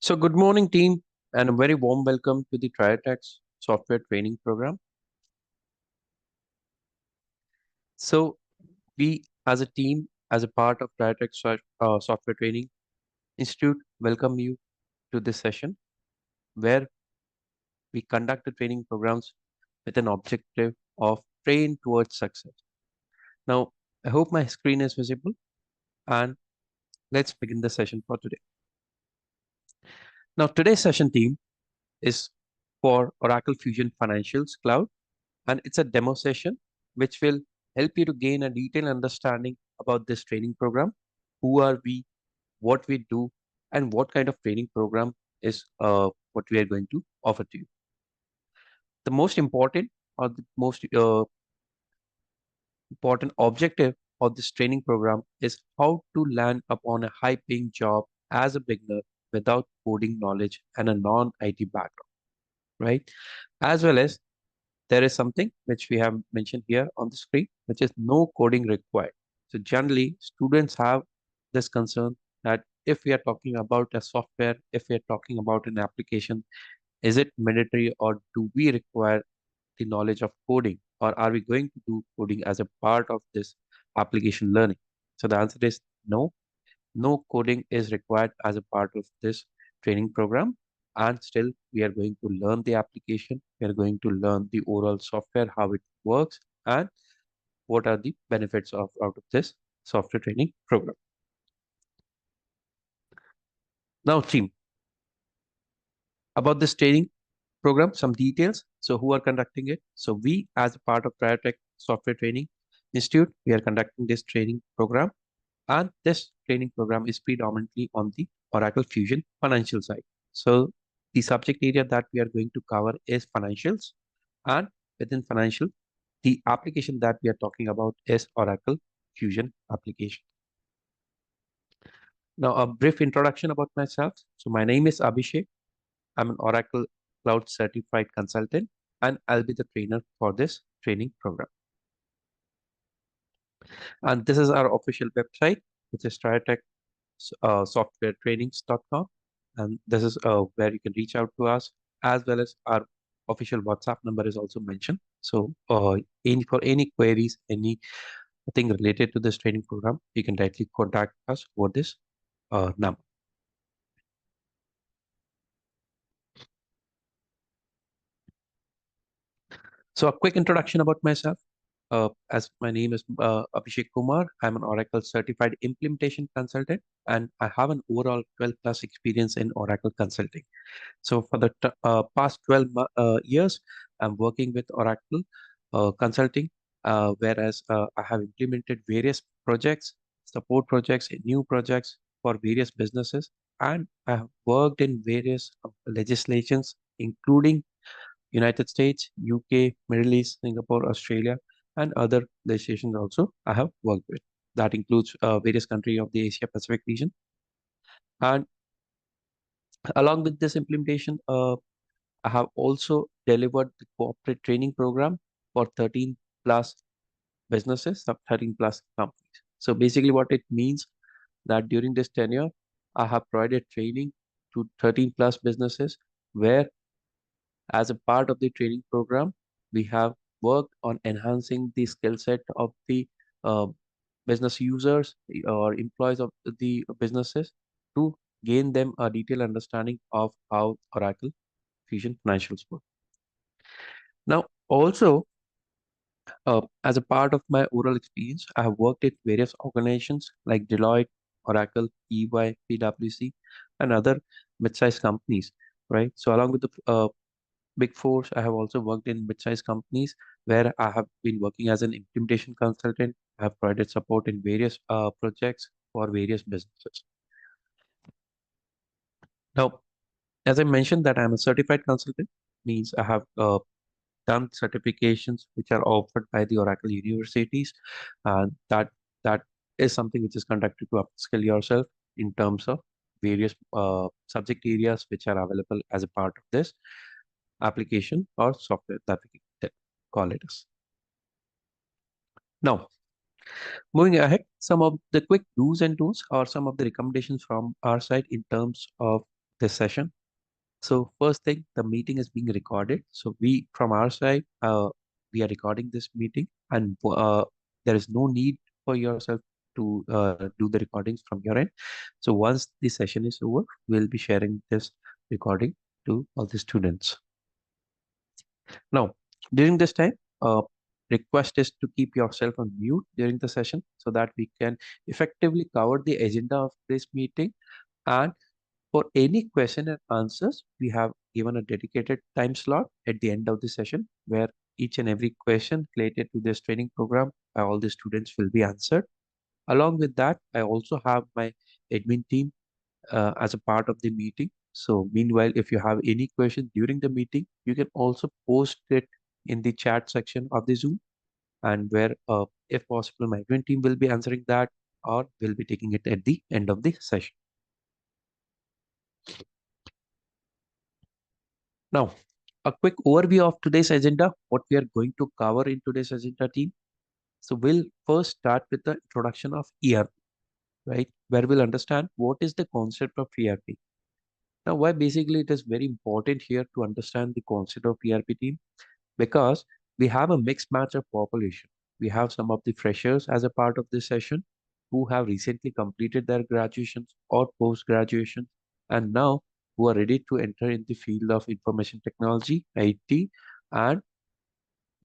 So, good morning, team, and a very warm welcome to the TriTax software training program. So, we as a team, as a part of TriTax Software Training Institute, welcome you to this session where we conduct the training programs with an objective of train towards success. Now, I hope my screen is visible, and let's begin the session for today. Now, today's session team is for Oracle Fusion Financials Cloud, and it's a demo session which will help you to gain a detailed understanding about this training program. Who are we, what we do, and what kind of training program is what we are going to offer to you. The most important or the most important objective of this training program is how to land upon a high paying job as a beginner without coding knowledge and a non IT background, right? As well as there is something which we have mentioned here on the screen, which is no coding required. So generally, students have this concern that if we are talking about a software, if we are talking about an application, is it mandatory or do we require the knowledge of coding, or are we going to do coding as a part of this application learning? So the answer is no. No coding is required as a part of this training program. And still, we are going to learn the application. We are going to learn the overall software, how it works, and what are the benefits of out of this software training program. Now, team, about this training program, some details. So, who are conducting it? So, we, as a part of Priortech Software Training Institute, we are conducting this training program. And this training program is predominantly on the Oracle Fusion financial side. So the subject area that we are going to cover is financials. And within financial, the application that we are talking about is Oracle Fusion application. Now, a brief introduction about myself. So my name is Abhishek. I'm an Oracle Cloud certified consultant, and I'll be the trainer for this training program. And this is our official website, which is softwaretrainings.com. And this is where you can reach out to us, as well as our official WhatsApp number is also mentioned. So for any queries, anything related to this training program, you can directly contact us over this number. So a quick introduction about myself. As my name is Abhishek Kumar, I'm an Oracle certified implementation consultant, and I have an overall 12 plus experience in Oracle consulting. So for the past 12 years, I'm working with Oracle consulting, whereas I have implemented various projects, support projects, new projects for various businesses, and I have worked in various legislations, including United States, UK, Middle East, Singapore, Australia, and other legislations also I have worked with. That includes various countries of the Asia Pacific region. And along with this implementation, I have also delivered the corporate training program for 13 plus businesses, sub 13 plus companies. So basically what it means that during this tenure, I have provided training to 13 plus businesses where as a part of the training program, we have worked on enhancing the skill set of the uh, business users or employees of the businesses to gain them a detailed understanding of how Oracle Fusion Financials work. Now, also, as a part of my overall experience, I have worked at various organizations like Deloitte, Oracle, EY, PwC, and other mid-sized companies, right? So, along with the Big Fours, I have also worked in mid-sized companies where I have been working as an implementation consultant. I have provided support in various projects for various businesses. Now, as I mentioned that I'm a certified consultant, means I have done certifications which are offered by the Oracle universities. That is something which is conducted to upskill yourself in terms of various subject areas which are available as a part of this application or software that we call it as. Now, moving ahead, some of the quick do's and don'ts or some of the recommendations from our side in terms of this session. So first thing, the meeting is being recorded. So we, from our side, we are recording this meeting, and there is no need for yourself to do the recordings from your end. So once the session is over, we'll be sharing this recording to all the students. Now, during this time, request is to keep yourself on mute during the session so that we can effectively cover the agenda of this meeting. And for any question and answers, we have given a dedicated time slot at the end of the session where each and every question related to this training program by all the students will be answered. Along with that, I also have my admin team as a part of the meeting. So meanwhile, if you have any question during the meeting, you can also post it in the chat section of the Zoom, and where, if possible, my admin team will be answering that or will be taking it at the end of the session. Now, a quick overview of today's agenda, what we are going to cover in today's agenda, team. So we'll first start with the introduction of ERP, right? Where we'll understand what is the concept of ERP. Now, why basically it is very important here to understand the concept of ERP, team, because we have a mixed match of population. We have some of the freshers as a part of this session who have recently completed their graduations or post graduation, and now who are ready to enter in the field of information technology, IT, and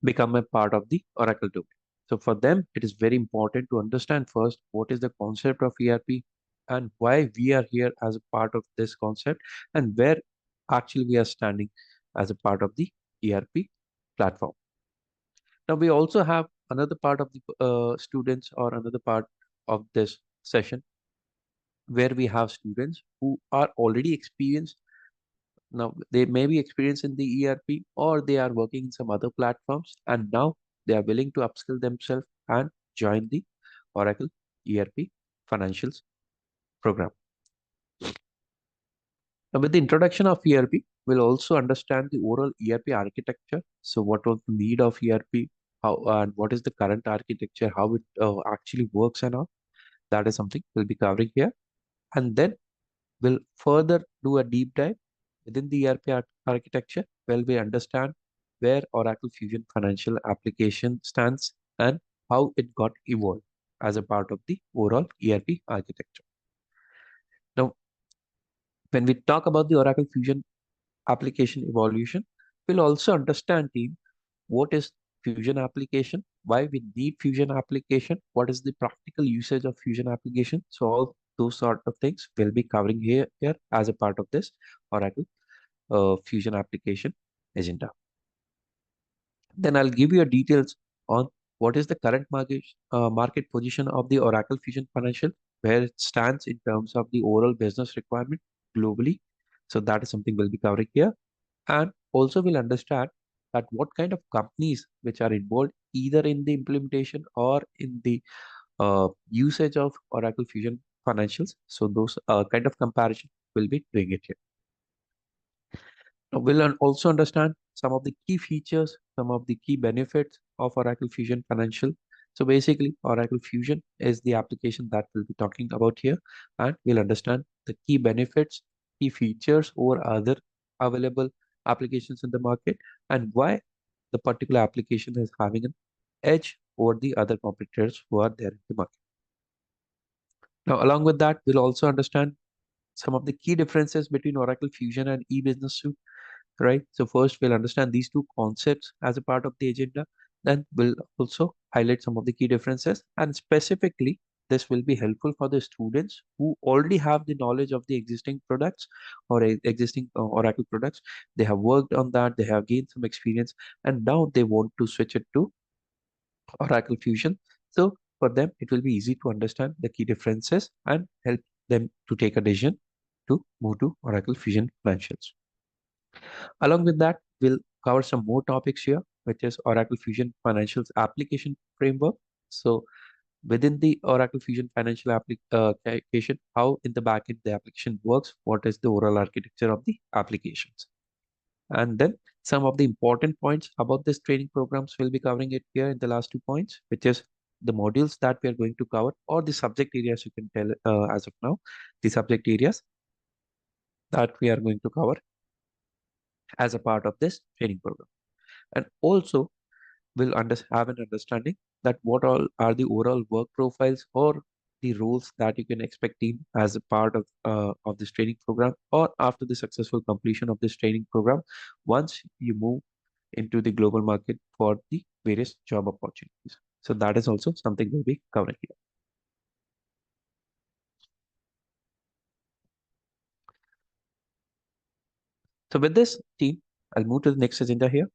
become a part of the Oracle domain. So for them, it is very important to understand first what is the concept of ERP and why we are here as a part of this concept, and where actually we are standing as a part of the ERP platform. Now we also have another part of the students, or another part of this session where we have students who are already experienced. Now they may be experienced in the ERP, or they are working in some other platforms, and now they are willing to upskill themselves and join the Oracle ERP financials program. Now with the introduction of ERP, we'll also understand the overall ERP architecture. So what was the need of ERP, how and what is the current architecture, how it actually works and all. That is something we'll be covering here. And then we'll further do a deep dive within the ERP architecture, where we understand where Oracle Fusion Financial Application stands and how it got evolved as a part of the overall ERP architecture. Now, when we talk about the Oracle Fusion application evolution, we'll also understand, team, what is Fusion application, why we need Fusion application, what is the practical usage of Fusion application. So all those sort of things we'll be covering here as a part of this Oracle Fusion application agenda. Then I'll give you a details on what is the current market position of the Oracle Fusion Financial, where it stands in terms of the overall business requirement globally. So that is something we'll be covering here. And also we'll understand that what kind of companies which are involved either in the implementation or in the usage of Oracle Fusion Financials. So those kind of comparison we'll be doing it here. Now, we'll also understand some of the key features, some of the key benefits of Oracle Fusion Financial. So basically, Oracle Fusion is the application that we'll be talking about here, and we'll understand the key benefits, key features over other available applications in the market, and why the particular application is having an edge over the other competitors who are there in the market. Now, along with that, we'll also understand some of the key differences between Oracle Fusion and e-business suite, right? So first we'll understand these two concepts as a part of the agenda. Then we'll also highlight some of the key differences, and specifically this will be helpful for the students who already have the knowledge of the existing products or existing Oracle products. They have worked on that, they have gained some experience, and now they want to switch it to Oracle Fusion. So for them, it will be easy to understand the key differences and help them to take a decision to move to Oracle Fusion Financials. Along with that, we'll cover some more topics here, which is Oracle Fusion Financials application framework. So within the Oracle Fusion Financial application, how in the backend the application works, what is the overall architecture of the applications. And then some of the important points about this training programs we'll be covering it here in the last 2 points, which is the modules that we are going to cover, or the subject areas, you can tell as of now, the subject areas. that we are going to cover as a part of this training program. And also, we'll have an understanding that what all are the overall work profiles or the roles that you can expect in as a part of this training program, or after the successful completion of this training program, once you move into the global market for the various job opportunities. So that is also something we'll be covering here. So with this team, I'll move to the next agenda here.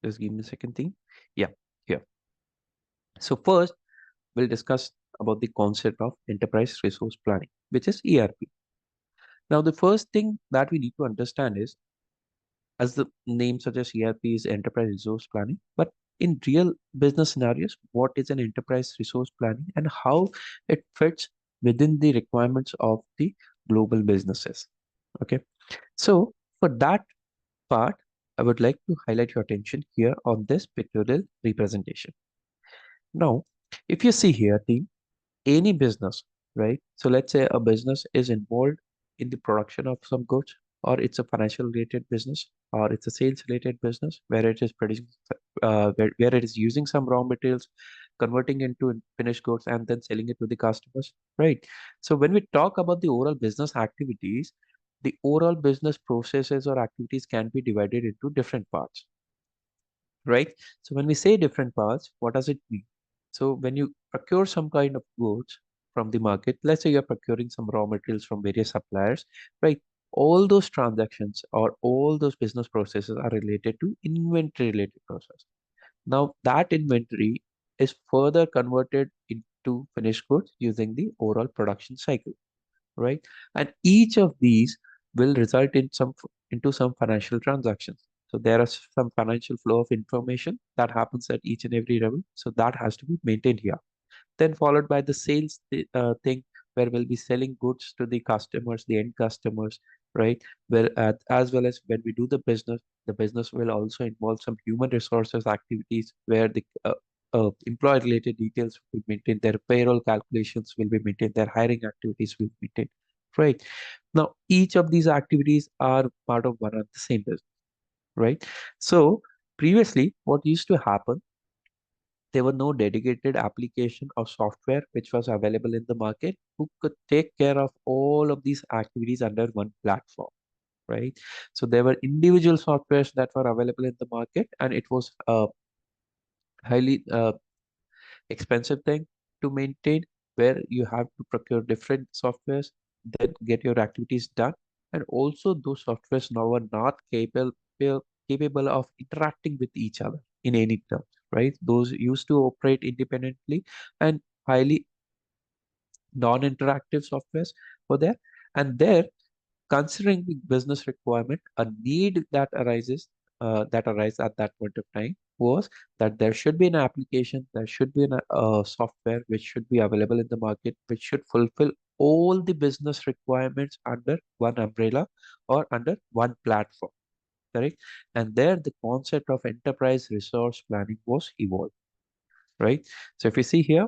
Just give me a second, team. Yeah, here. So first, we'll discuss about the concept of enterprise resource planning, which is ERP. Now, the first thing that we need to understand is, as the name suggests, ERP is enterprise resource planning. But in real business scenarios, what is an enterprise resource planning and how it fits within the requirements of the global businesses? Okay. So for that part, I would like to highlight your attention here on this pictorial representation. Now, if you see here, team, any business, right? So let's say a business is involved in the production of some goods, or it's a financial related business, or it's a sales related business where it is producing, where it is using some raw materials, converting into finished goods, and then selling it to the customers, right? So when we talk about the overall business activities, the overall business processes or activities can be divided into different parts, right? So when we say different parts, what does it mean? So when you procure some kind of goods from the market, let's say you're procuring some raw materials from various suppliers, right? All those transactions or all those business processes are related to inventory related process. Now that inventory is further converted into finished goods using the overall production cycle, right? And each of these will result in into some financial transactions. So there is some financial flow of information that happens at each and every level. So that has to be maintained here. Then followed by the sales thing, where we'll be selling goods to the customers, the end customers, right? Where as well as when we do the business will also involve some human resources activities where the employee related details will be maintained, their payroll calculations will be maintained, their hiring activities will be maintained, right? Now, each of these activities are part of one and the same business, right? So previously, what used to happen, there were no dedicated application or software which was available in the market who could take care of all of these activities under one platform, right? So there were individual softwares that were available in the market, and it was highly expensive thing to maintain, where you have to procure different softwares, then get your activities done. And also those softwares now are not capable of interacting with each other in any terms, right? Those used to operate independently, and highly non-interactive softwares were there. And there, considering the business requirement, a need that arises at that point of time was that there should be an application, there should be a software which should be available in the market, which should fulfill all the business requirements under one umbrella or under one platform, correct? And there the concept of enterprise resource planning was evolved, right? So if you see here,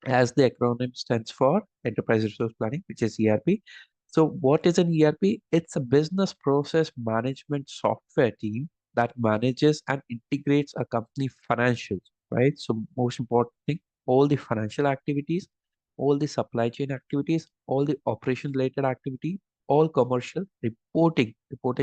as the acronym stands for Enterprise Resource Planning, which is ERP. So, what is an ERP? It's a business process management software team that manages and integrates a company financials, right? So, most important thing, all the financial activities, all the supply chain activities, all the operation related activity, all commercial reporting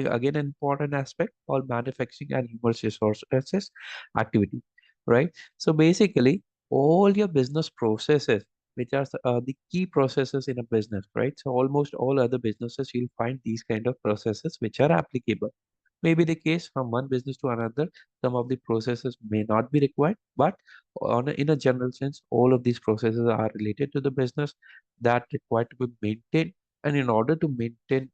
again an important aspect, all manufacturing and human resources activity, right? So basically all your business processes, which are the key processes in a business, right? So almost all other businesses, you'll find these kind of processes which are applicable. Maybe the case from one business to another, some of the processes may not be required, but in a general sense, all of these processes are related to the business that require to be maintained. And in order to maintain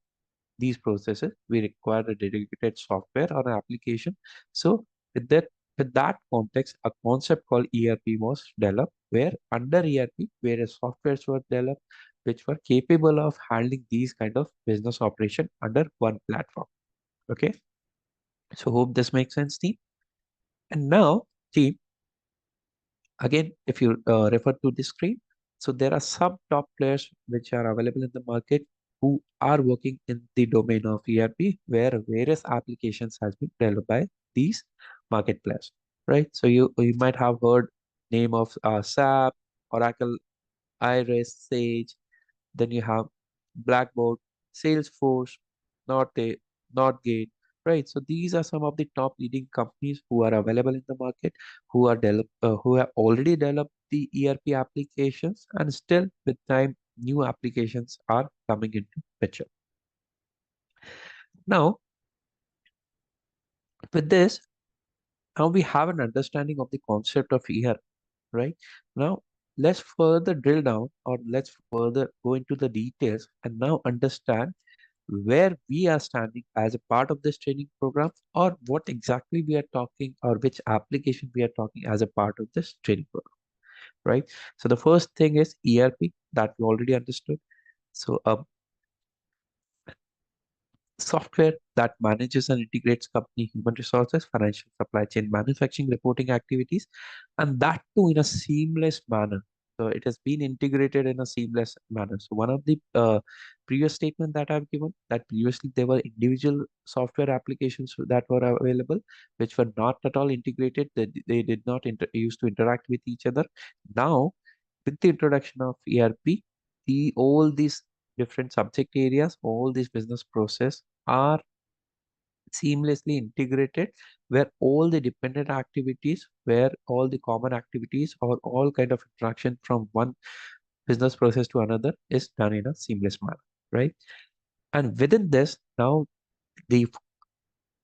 these processes, we require a dedicated software or an application. So with that context, a concept called ERP was developed, where under ERP, various softwares were developed which were capable of handling these kind of business operation under one platform. Okay. So hope this makes sense, team. And now, team, Again, if you refer to the screen, so there are some top players which are available in the market who are working in the domain of ERP, where various applications has been developed by these market players, right? So you might have heard name of SAP, Oracle, Iris, Sage. Then you have Blackboard, Salesforce, Norte, Northgate, right? So these are some of the top leading companies who are available in the market, who have already developed the ERP applications, and still with time, new applications are coming into picture. Now, with this, now we have an understanding of the concept of ERP, right? Now, let's further drill down, or let's further go into the details and now understand where we are standing as a part of this training program, or what exactly we are talking, or which application we are talking as a part of this training program, right? So the first thing is ERP, that we already understood. So software that manages and integrates company human resources, financial, supply chain, manufacturing, reporting activities, and that too in a seamless manner. So it has been integrated in a seamless manner. So one of the previous statement that I've given, that previously there were individual software applications that were available, which were not at all integrated. They did not used to interact with each other. Now, with the introduction of ERP, all these different subject areas, all these business process are seamlessly integrated, where all the dependent activities, where all the common activities or all kind of interaction from one business process to another is done in a seamless manner, right? And within this, now the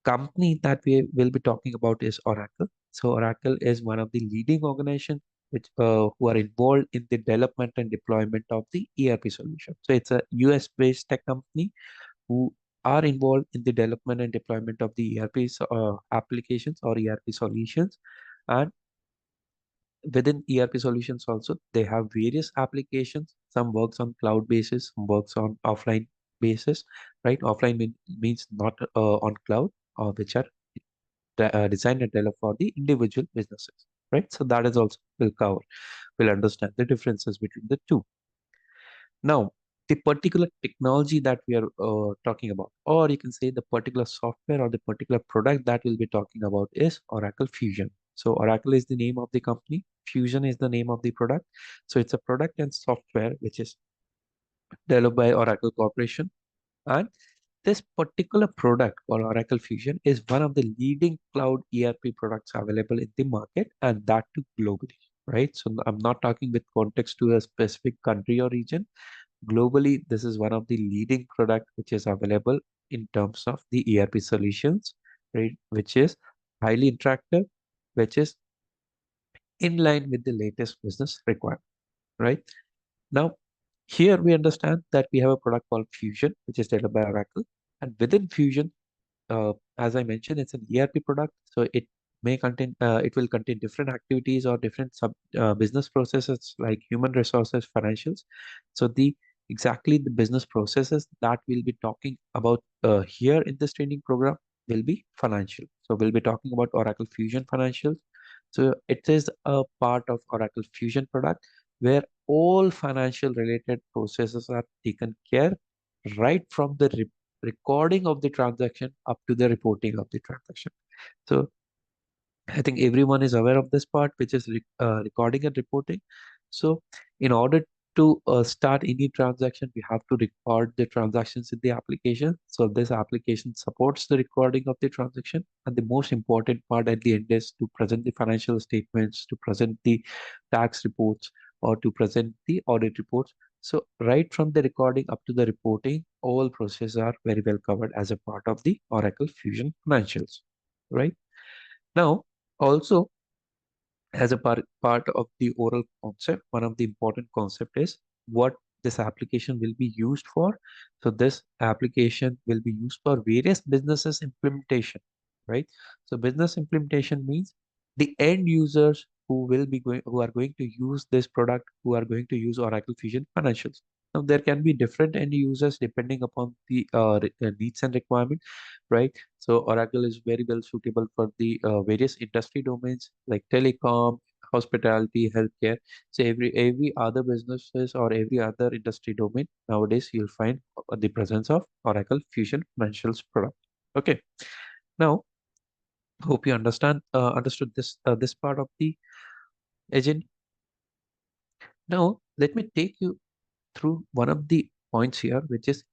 company that we will be talking about is Oracle. So Oracle is one of the leading organizations which who are involved in the development and deployment of the ERP solution. So it's a US based tech company who are involved in the development and deployment of the ERP applications or ERP solutions. And within ERP solutions also, they have various applications. Some works on cloud basis, some works on offline basis, right? Offline means not on cloud, which are designed and developed for the individual businesses, right? So that is also will cover. We'll understand the differences between the two. Now, the particular technology that we are talking about, or you can say the particular software or the particular product that we'll be talking about is Oracle Fusion. So Oracle is the name of the company. Fusion is the name of the product. So it's a product and software which is developed by Oracle Corporation. And this particular product or Oracle Fusion is one of the leading cloud ERP products available in the market, and that too globally, right? So I'm not talking with context to a specific country or region. Globally, this is one of the leading product which is available in terms of the ERP solutions, right? Which is highly interactive, which is in line with the latest business requirement, right? Now, here we understand that we have a product called Fusion, which is developed by Oracle. And within Fusion, as I mentioned, it's an ERP product, so it will contain different activities or different sub business processes like human resources, financials. So exactly the business processes that we'll be talking about here in this training program will be financial. So we'll be talking about Oracle Fusion Financials. So it is a part of Oracle Fusion product where all financial related processes are taken care right from the recording of the transaction up to the reporting of the transaction. So I think everyone is aware of this part, which is recording and reporting. So in order to start any transaction, we have to record the transactions in the application. So this application supports the recording of the transaction. And the most important part at the end is to present the financial statements, to present the tax reports, or to present the audit reports. So right from the recording up to the reporting, all processes are very well covered as a part of the Oracle Fusion Financials, right? Now, also, as a part of the oral concept, one of the important concept is what this application will be used for. So this application will be used for various businesses implementation, right? So business implementation means the end users who are going to use this product, who are going to use Oracle Fusion Financials. Now there can be different end users depending upon the needs and requirement, right? So Oracle is very well suitable for the various industry domains like telecom, hospitality, healthcare. So every other businesses or every other industry domain nowadays you'll find the presence of Oracle Fusion Financials product. Okay. Now, hope you understood this part of the agenda. Now, let me take you through one of the points here, which is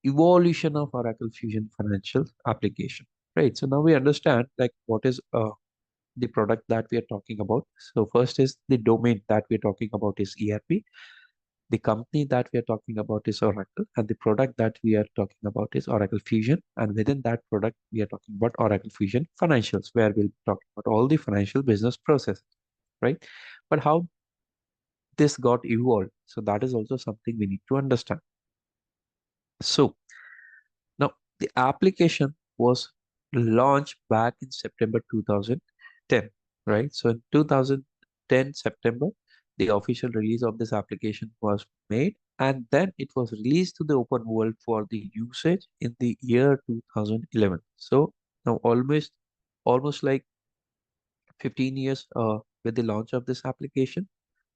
evolution of Oracle Fusion Financial application. Right. So now we understand like what is the product that we are talking about. So first is the domain that we are talking about is ERP. The company that we are talking about is Oracle, and the product that we are talking about is Oracle Fusion. And within that product, we are talking about Oracle Fusion Financials, where we'll talk about all the financial business processes, right? But how this got evolved, so that is also something we need to understand. So now the application was launched back in September 2010, right? So in 2010 September, the official release of this application was made, and then it was released to the open world for the usage in the year 2011. So now almost like 15 years with the launch of this application.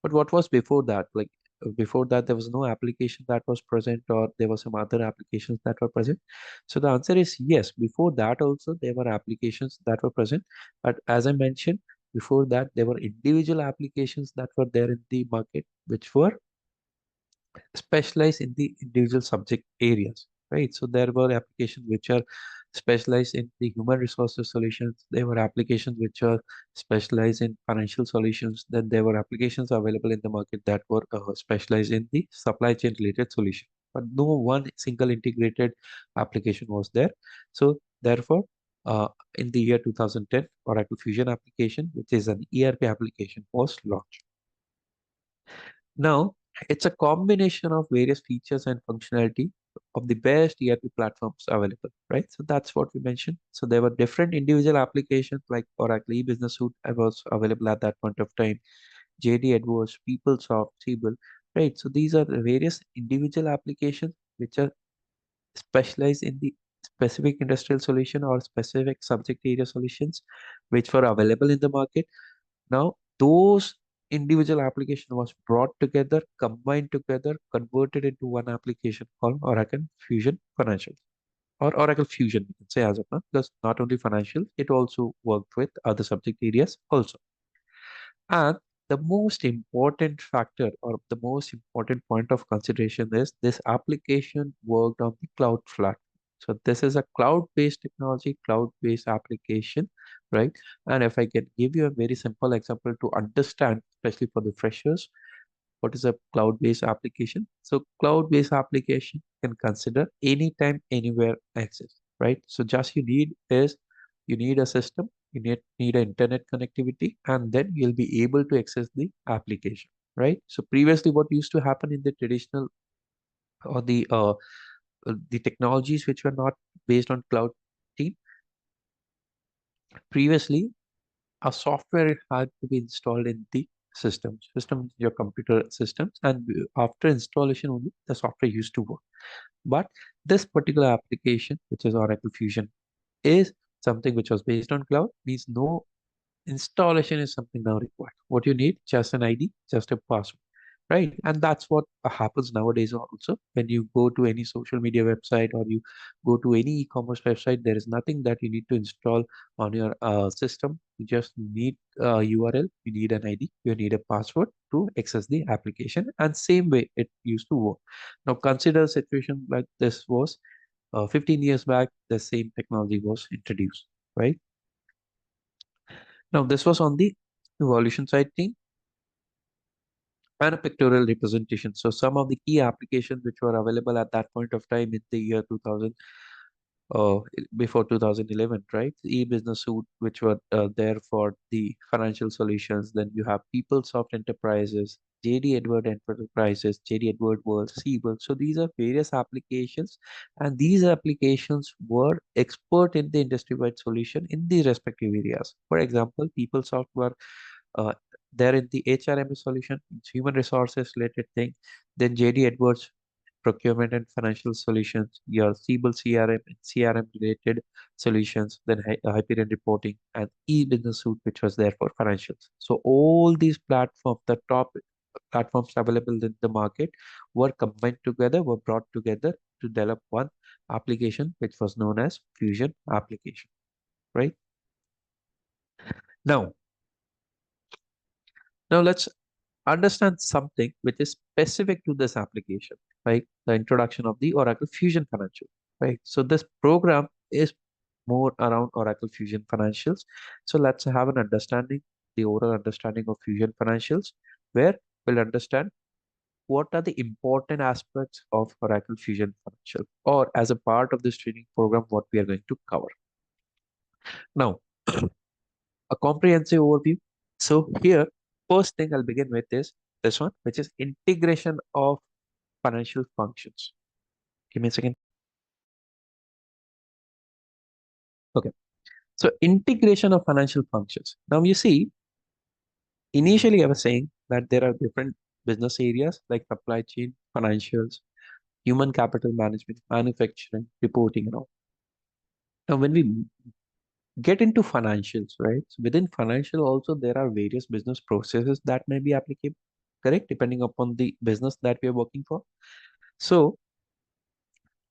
But what was before that? Like before that, there was no application that was present, or there were some other applications that were present. So the answer is yes. Before that, also there were applications that were present. But as I mentioned, before that, there were individual applications that were there in the market, which were specialize in the individual subject areas, right? So there were applications which are specialized in the human resources solutions. There were applications which are specialized in financial solutions. Then there were applications available in the market that were specialized in the supply chain related solution. But no one single integrated application was there. So therefore, in the year 2010, Oracle Fusion application, which is an ERP application, was launched. Now, it's a combination of various features and functionality of the best ERP platforms available, right? So that's what we mentioned. So there were different individual applications like Oracle E-Business Suite was available at that point of time, JD Edwards, PeopleSoft, Siebel, right? So these are the various individual applications which are specialized in the specific industrial solution or specific subject area solutions which were available in the market. Now, those individual application was brought together, combined together, converted into one application called Oracle Fusion Financial or Oracle Fusion, we can say as of now, because not only financial, it also worked with other subject areas also. And the most important factor or the most important point of consideration is this application worked on the cloud platform. So this is a cloud-based technology, cloud-based application, right? And if I can give you a very simple example to understand, especially for the freshers, what is a cloud-based application? So cloud-based application can consider anytime, anywhere access, right? So just you need a system, you need an internet connectivity, and then you'll be able to access the application, right? So previously, what used to happen in the traditional or the technologies which were not based on cloud team, previously a software had to be installed in the system, your computer systems, and after installation only the software used to work. But this particular application, which is Oracle Fusion, is something which was based on cloud, means no installation is something now required. What you need, just an ID, just a password, right? And that's what happens nowadays also. When you go to any social media website or you go to any e-commerce website, there is nothing that you need to install on your system. You just need a URL, you need an ID, you need a password to access the application. And same way it used to work. Now consider a situation like this was 15 years back, the same technology was introduced, right? Now, this was on the evolution side thing and a pictorial representation. So some of the key applications which were available at that point of time in the year 2000, uh, before 2011, right? E-business suite, which were there for the financial solutions. Then you have PeopleSoft Enterprises, JD Edward Enterprises, JD Edward World, Siebel. So these are various applications, and these applications were expert in the industry-wide solution in the respective areas. For example, PeopleSoft were uh, there in the HRMS solution, it's human resources related thing. Then JD Edwards procurement and financial solutions, your Siebel CRM and CRM related solutions, then Hyperion reporting and e-business suite, which was there for financials. So all these platforms, the top platforms available in the market, were combined together, were brought together to develop one application, which was known as Fusion application, right? Now, now let's understand something which is specific to this application, right? The introduction of the Oracle Fusion Financial, right? So this program is more around Oracle Fusion Financials. So let's have an understanding, the overall understanding of Fusion Financials, where we'll understand what are the important aspects of Oracle Fusion Financial, or as a part of this training program, what we are going to cover. Now, a comprehensive overview. So here, first thing I'll begin with is this one, which is integration of financial functions. Give me a second. Okay. So integration of financial functions. Now you see, initially I was saying that there are different business areas like supply chain, financials, human capital management, manufacturing, reporting, and all. Now when we get into financials, right? So within financial also there are various business processes that may be applicable, correct? Depending upon the business that we are working for. So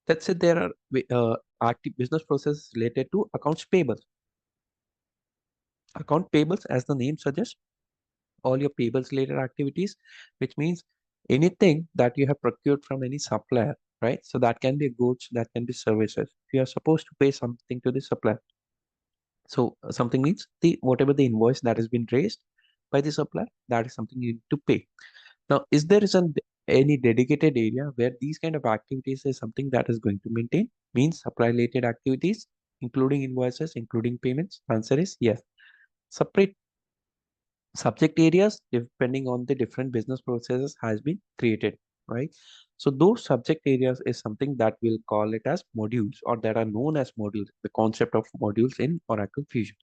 let's say there are active business processes related to accounts payable. Account payables, as the name suggests, all your payables related activities, which means anything that you have procured from any supplier, right? So that can be goods, that can be services. You are supposed to pay something to the supplier. So something means the whatever the invoice that has been raised by the supplier, that is something you need to pay. Now, is there any dedicated area where these kind of activities is something that is going to maintain? Means supply related activities, including invoices, including payments? Answer is yes. Separate subject areas depending on the different business processes has been created, right? So those subject areas is something that we'll call it as modules, or that are known as modules, the concept of modules in Oracle Fusion.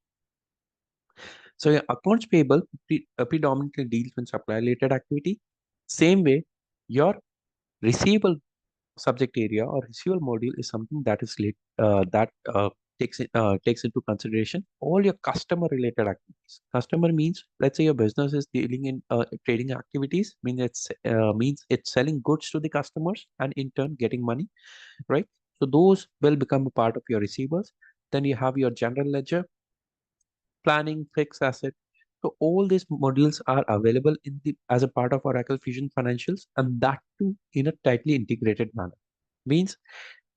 So your accounts payable predominantly deals with supply related activity. Same way, your receivable subject area or receivable module is something that is takes into consideration all your customer related activities. Customer means, let's say your business is dealing in trading activities, means it's selling goods to the customers and in turn getting money, right? So those will become a part of your receivables. Then you have your general ledger, planning, fixed asset. So all these modules are available in the as a part of Oracle Fusion Financials, and that too in a tightly integrated manner. Means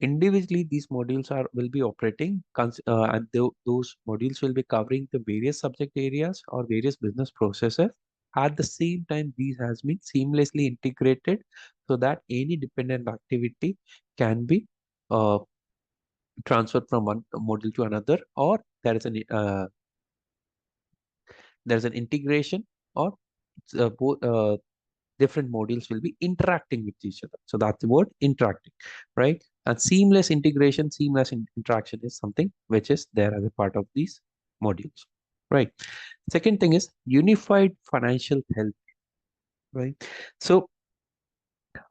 individually these modules are will be operating, and those modules will be covering the various subject areas or various business processes. At the same time, these has been seamlessly integrated so that any dependent activity can be uh, transferred from one module to another, or there's an integration, or both different modules will be interacting with each other. So that's the word interacting, right? And seamless integration, interaction is something which is there as a part of these modules, right? Second thing is unified financial health, right? So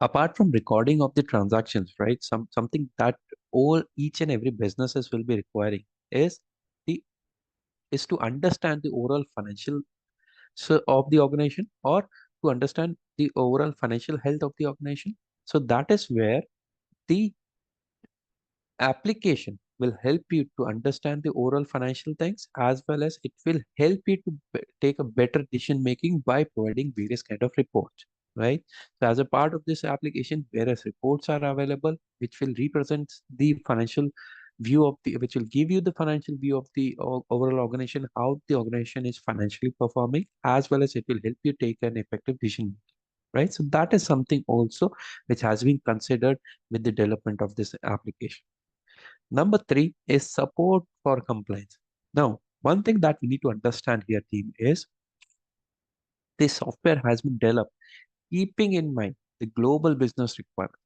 apart from recording of the transactions, right? Something that all each and every businesses will be requiring is the is to understand the overall financial of the organization, or to understand the overall financial health of the organization. So that is where the application will help you to understand the overall financial things, as well as it will help you to take a better decision making by providing various kind of reports, right? So as a part of this application, various reports are available which will represent the financial view of the which will give you the financial view of the overall organization, how the organization is financially performing, as well as it will help you take an effective decision, right? So that is something also which has been considered with the development of this application. Number three is support for compliance. Now, one thing that we need to understand here, team, is this software has been developed keeping in mind the global business requirement,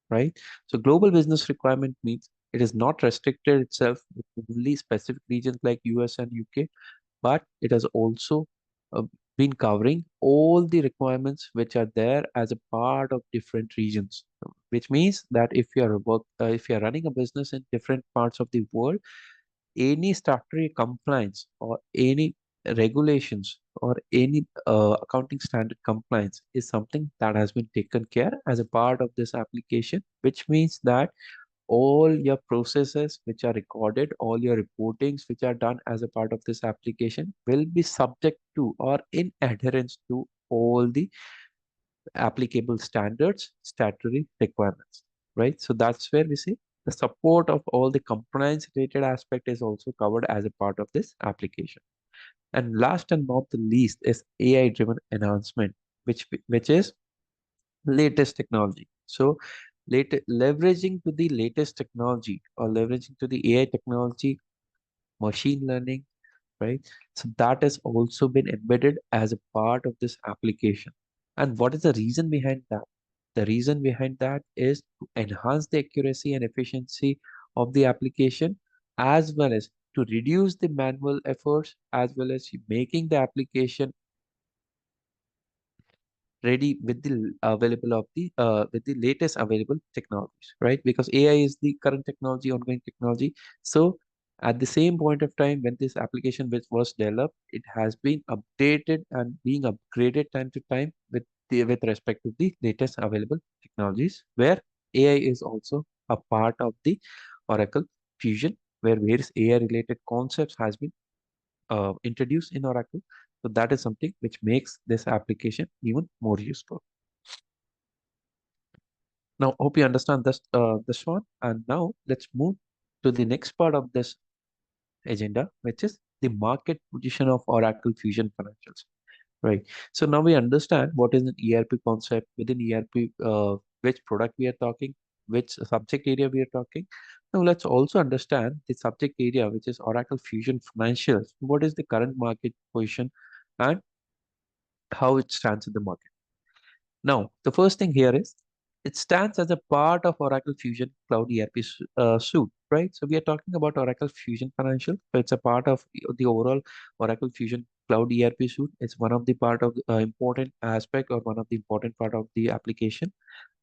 right? So global business requirement means it is not restricted itself with only specific regions like US and UK, but it has also been covering all the requirements which are there as a part of different regions, which means that if you are running a business in different parts of the world, any statutory compliance or any regulations or any accounting standard compliance is something that has been taken care as a part of this application, which means that all your processes which are recorded, all your reportings which are done as a part of this application will be subject to or in adherence to all the applicable standards, statutory requirements, right? So that's where we see the support of all the compliance related aspect is also covered as a part of this application. And last and not the least is AI driven enhancement, which is latest technology. So leveraging to the latest technology or leveraging to the AI technology, machine learning, right? So that has also been embedded as a part of this application. And what is the reason behind that? The reason behind that is to enhance the accuracy and efficiency of the application, as well as to reduce the manual efforts, as well as making the application ready with the available of the with the latest available technologies, right? Because AI is the current technology, ongoing technology. So at the same point of time when this application which was developed, it has been updated and being upgraded time to time with respect to the latest available technologies, where AI is also a part of the Oracle Fusion, where various AI related concepts has been introduced in Oracle. So that is something which makes this application even more useful. Now, hope you understand this one. And now let's move to the next part of this agenda, which is the market position of Oracle Fusion Financials. Right. So now we understand what is an ERP concept within ERP, which product we are talking, which subject area we are talking. Now let's also understand the subject area, which is Oracle Fusion Financials. What is the current market position and how it stands in the market? Now, the first thing here is it stands as a part of Oracle Fusion Cloud ERP suite, right? So we are talking about Oracle Fusion Financial. So it's a part of the overall Oracle Fusion Cloud ERP suite. It's one of the part of the important aspect or one of the important part of the application,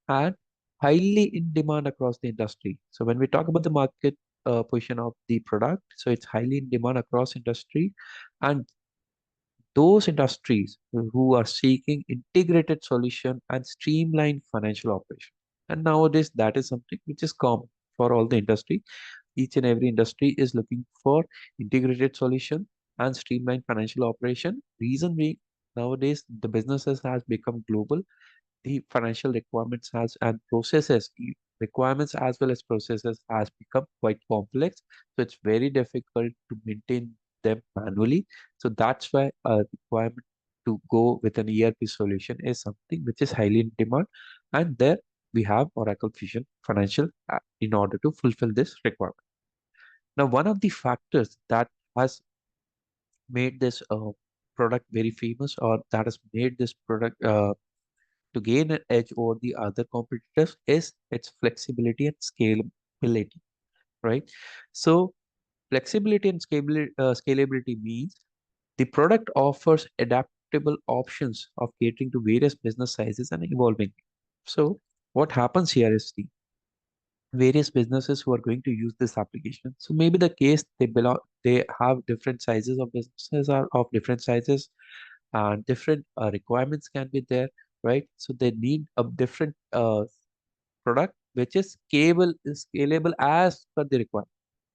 and highly in demand across the industry. So when we talk about the market position of the product, so it's highly in demand across industry, and those industries who are seeking integrated solution and streamlined financial operation. And nowadays, that is something which is common for all the industry. Each and every industry is looking for integrated solution and streamlined financial operation. Reason being, nowadays the businesses has become global, the financial requirements has and processes requirements as well as processes has become quite complex, so it's very difficult to maintain them manually. So that's why a requirement to go with an ERP solution is something which is highly in demand, and there we have Oracle Fusion Financial in order to fulfill this requirement. Now one of the factors that has made this product very famous, or that has made this product to gain an edge over the other competitors, is its flexibility and scalability, right? So flexibility and scalability means the product offers adaptable options of catering to various business sizes and evolving. So what happens here is the various businesses who are going to use this application. So maybe the case they have different sizes of businesses are of different sizes, and different requirements can be there, right? So they need a different product which is scalable as per the requirement,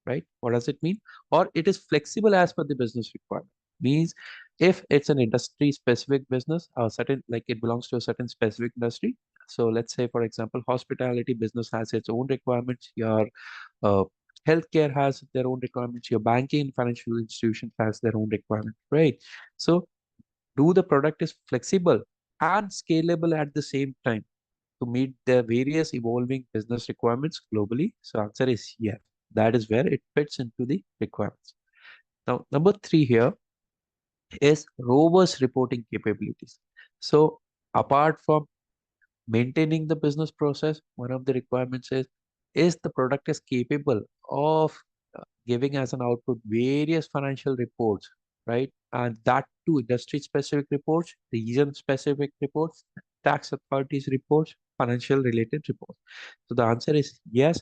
right? What does it mean? Or it is flexible as per the business requirement. Means if it's an industry specific business, a certain, like it belongs to a certain specific industry. So let's say, for example, hospitality business has its own requirements. Your uh, healthcare has their own requirements. Your banking and financial institution has their own requirement, right? So do the product is flexible and scalable at the same time to meet the various evolving business requirements globally? So answer is yes. That is where it fits into the requirements. Now, number three here is robust reporting capabilities. So apart from maintaining the business process, one of the requirements is the product is capable of giving as an output various financial reports, right? And that too, industry-specific reports, region-specific reports, tax authorities reports, financial related reports. So the answer is yes,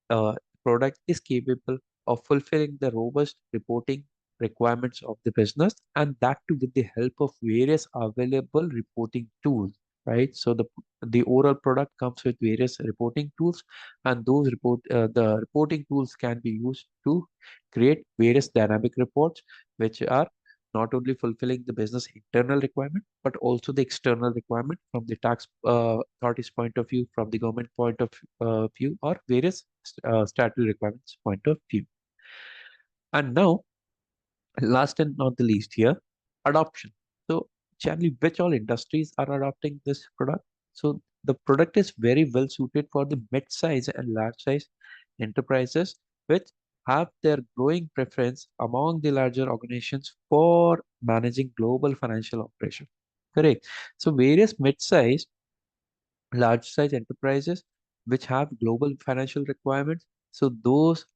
product is capable of fulfilling the robust reporting requirements of the business, and that too with the help of various available reporting tools, right? So the overall product comes with various reporting tools, and those the reporting tools can be used to create various dynamic reports, which are not only fulfilling the business internal requirement but also the external requirement from the tax authorities point of view, from the government point of view, or various statutory requirements point of view. And now, last and not the least here, adoption. So generally, which all industries are adopting this product? So the product is very well suited for the mid-size and large-size enterprises, which have their growing preference among the larger organizations for managing global financial operations. Correct. So various mid-size, large-size enterprises which have global financial requirements. So those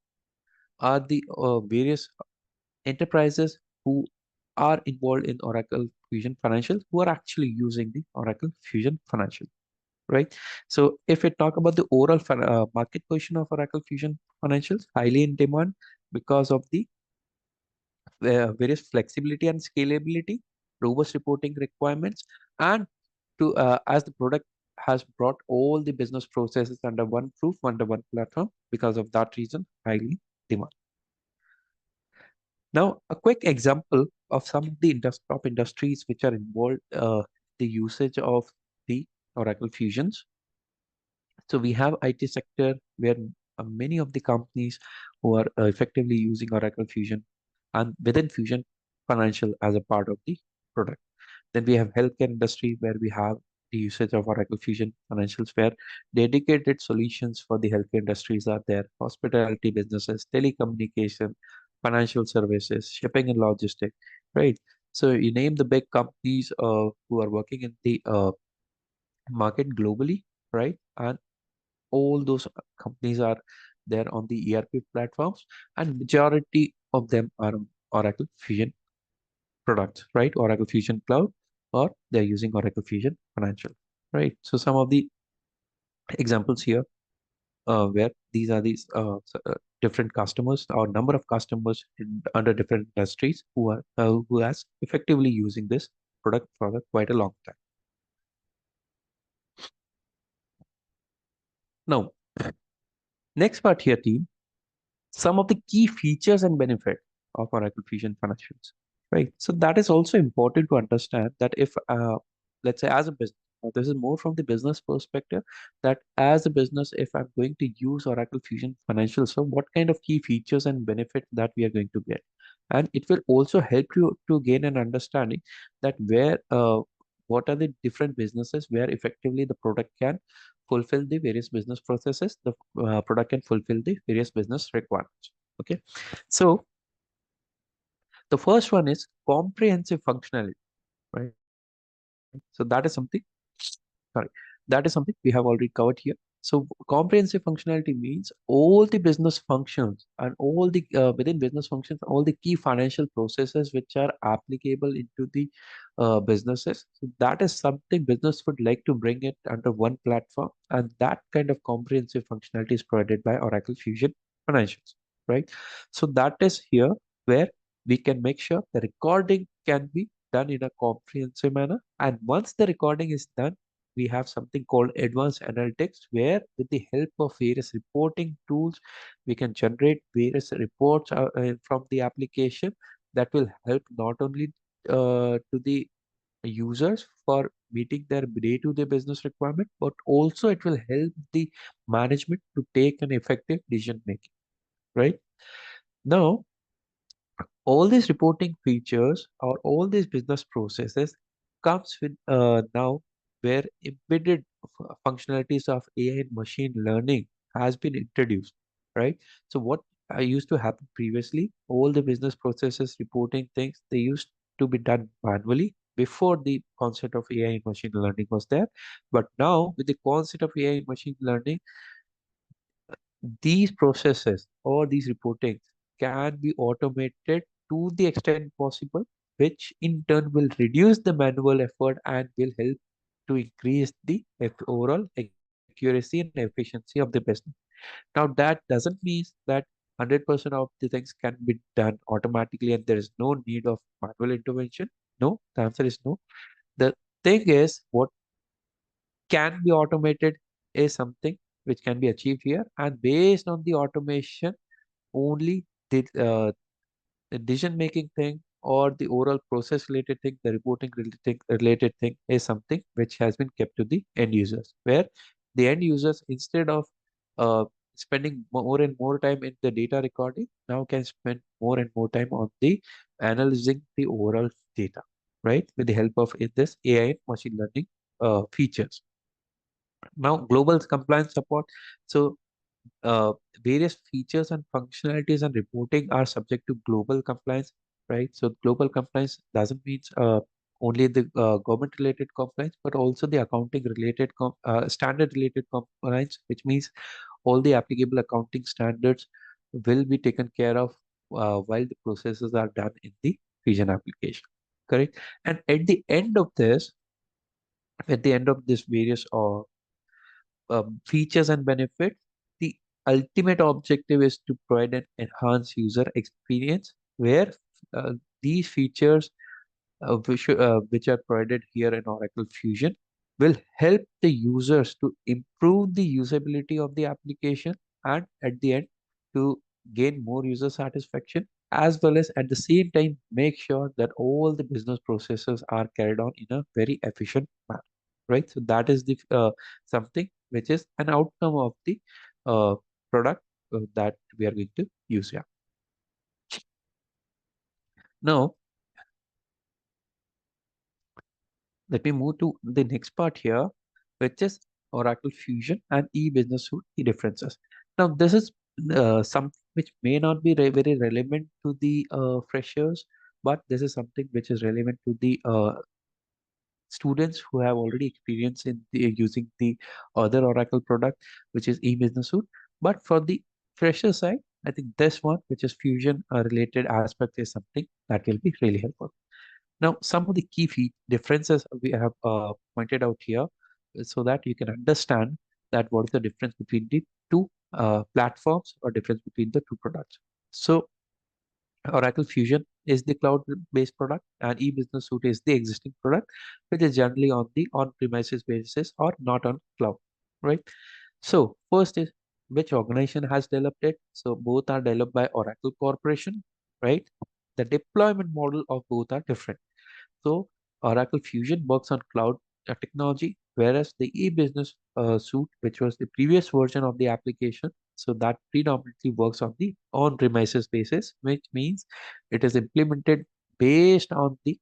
are the various enterprises who are involved in Oracle Fusion Financials who are actually using the Oracle Fusion Financial, right? So if we talk about the overall market position of Oracle Fusion Financials, highly in demand because of the various flexibility and scalability, robust reporting requirements, and to as the product has brought all the business processes under one roof, under one platform. Because of that reason, highly demand. Now, a quick example of some of the top industries which are involved the usage of the Oracle Fusions. So we have IT sector where many of the companies who are effectively using Oracle Fusion and within Fusion Financial as a part of the product. Then we have healthcare industry where we have the usage of Oracle Fusion Financials where dedicated solutions for the healthcare industries are there. Hospitality businesses, telecommunication, financial services, shipping and logistics, right? So you name the big companies who are working in the market globally, right? And all those companies are there on the ERP platforms, and majority of them are on Oracle Fusion products, right? Oracle Fusion Cloud, or they're using Oracle Fusion Financial, right? So some of the examples here where these are these different customers or number of customers under different industries who has effectively using this product for quite a long time. Now, next part here, team, some of the key features and benefits of Oracle Fusion Financials, right? So that is also important to understand that if, let's say, as a business, this is more from the business perspective, that as a business, if I'm going to use Oracle Fusion Financials, so what kind of key features and benefits that we are going to get, and it will also help you to gain an understanding that what are the different businesses where effectively the product can fulfill the various business processes, the product can fulfill the various business requirements. Okay, so the first one is comprehensive functionality, right? So that is something, sorry, that is something we have already covered here. So comprehensive functionality means all the business functions and all the within business functions, all the key financial processes which are applicable into the businesses. So that is something business would like to bring it under one platform, and that kind of comprehensive functionality is provided by Oracle Fusion Financials, right? So that is here where we can make sure the recording can be done in a comprehensive manner, and once the recording is done, we have something called advanced analytics where with the help of various reporting tools we can generate various reports from the application that will help not only to the users for meeting their day-to-day business requirement, but also it will help the management to take an effective decision making, right? Now all these reporting features or all these business processes comes with now where embedded functionalities of AI and machine learning has been introduced, right? So what I used to happen previously, all the business processes, reporting things, they used to be done manually before the concept of AI and machine learning was there. But now with the concept of AI and machine learning, these processes or these reportings can be automated to the extent possible, which in turn will reduce the manual effort and will help to increase the overall accuracy and efficiency of the business. Now, that doesn't mean that 100% of the things can be done automatically and there is no need of manual intervention. No, the answer is no. The thing is, what can be automated is something which can be achieved here, and based on the automation, only the decision making thing or the overall process related thing, the reporting related thing is something which has been kept to the end users, where the end users, instead of uh, spending more and more time in the data recording, now can spend more and more time on the analyzing the overall data, right? With the help of this AI and machine learning features. Now, global compliance support. So uh, various features and functionalities and reporting are subject to global compliance, right? So global compliance doesn't mean only the government related compliance, but also the accounting related standard related compliance, which means all the applicable accounting standards will be taken care of while the processes are done in the Fusion application, correct? And at the end of this various features and benefits, the ultimate objective is to provide an enhanced user experience where uh, these features which are provided here in Oracle Fusion will help the users to improve the usability of the application and at the end to gain more user satisfaction, as well as at the same time make sure that all the business processes are carried on in a very efficient manner, right? So that is the something which is an outcome of the uh, product that we are going to use here. Now, let me move to the next part here, which is Oracle Fusion and e-business suite, the differences. Now, this is something which may not be very relevant to the freshers, but this is something which is relevant to the students who have already experience in using the other Oracle product, which is e-business suite. But for the fresher side, I think this one, which is Fusion related aspect, is something that will be really helpful. Now, some of the key differences we have pointed out here so that you can understand that what is the difference between the two platforms or difference between the two products. So, Oracle Fusion is the cloud-based product and e-business suite is the existing product, which is generally on the on-premises basis or not on cloud, right? So, first is which organization has developed it. So, both are developed by Oracle Corporation, right? The deployment model of both are different. So Oracle Fusion works on cloud technology, whereas the e-business suite, which was the previous version of the application, so that predominantly works on the on-premises basis, which means it is implemented based on the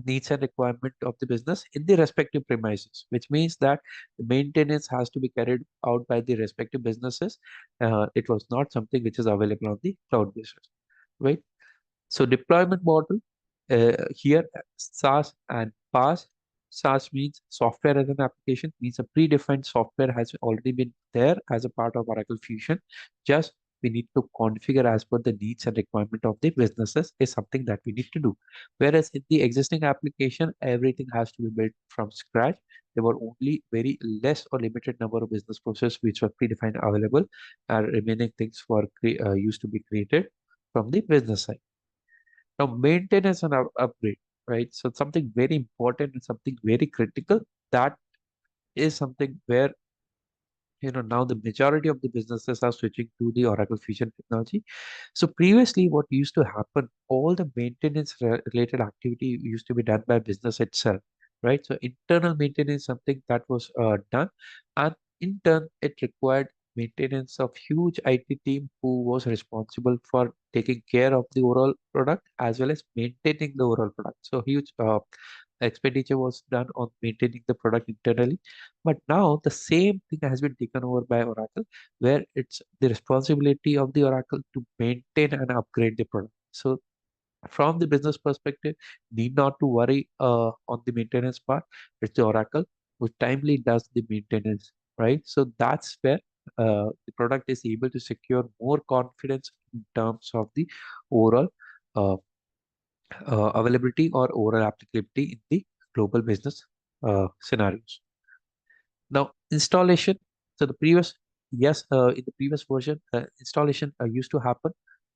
needs and requirement of the business in the respective premises, which means that the maintenance has to be carried out by the respective businesses. It was not something which is available on the cloud basis, right? So deployment model here SaaS and PaaS. SaaS means software as an application, means a predefined software has already been there as a part of Oracle Fusion. Just we need to configure as per the needs and requirement of the businesses is something that we need to do. Whereas in the existing application, everything has to be built from scratch. There were only very less or limited number of business processes which were predefined available, and remaining things were used to be created from the business side. Now, maintenance and upgrade, right? So something very important and something very critical. That is something where now the majority of the businesses are switching to the Oracle Fusion technology. So previously, what used to happen, all the maintenance related activity used to be done by business itself, right? So internal maintenance, something that was done, and in turn, it required maintenance of huge IT team who was responsible for taking care of the overall product as well as maintaining the overall product. So huge expenditure was done on maintaining the product internally, but now the same thing has been taken over by Oracle, where it's the responsibility of the Oracle to maintain and upgrade the product. So from the business perspective, need not to worry on the maintenance part. It's the Oracle who timely does the maintenance, right? So that's where the product is able to secure more confidence in terms of the overall uh, availability or overall applicability in the global business scenarios. Now, installation. So the previous, yes, in the previous version, installation used to happen,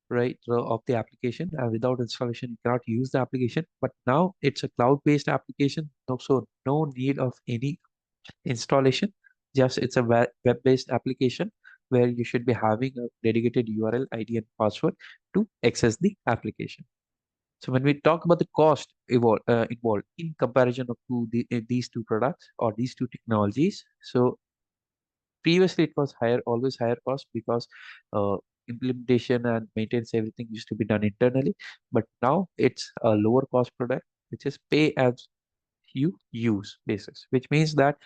right, of the application. Without installation, you cannot use the application. But now it's a cloud-based application, so no need of any installation. Just it's a web-based application where you should be having a dedicated URL, ID, and password to access the application. So when we talk about the cost involved in comparison of these two products or these two technologies, so previously it was higher, always higher cost because uh, implementation and maintenance everything used to be done internally. But now it's a lower cost product, which is pay as you use basis, which means that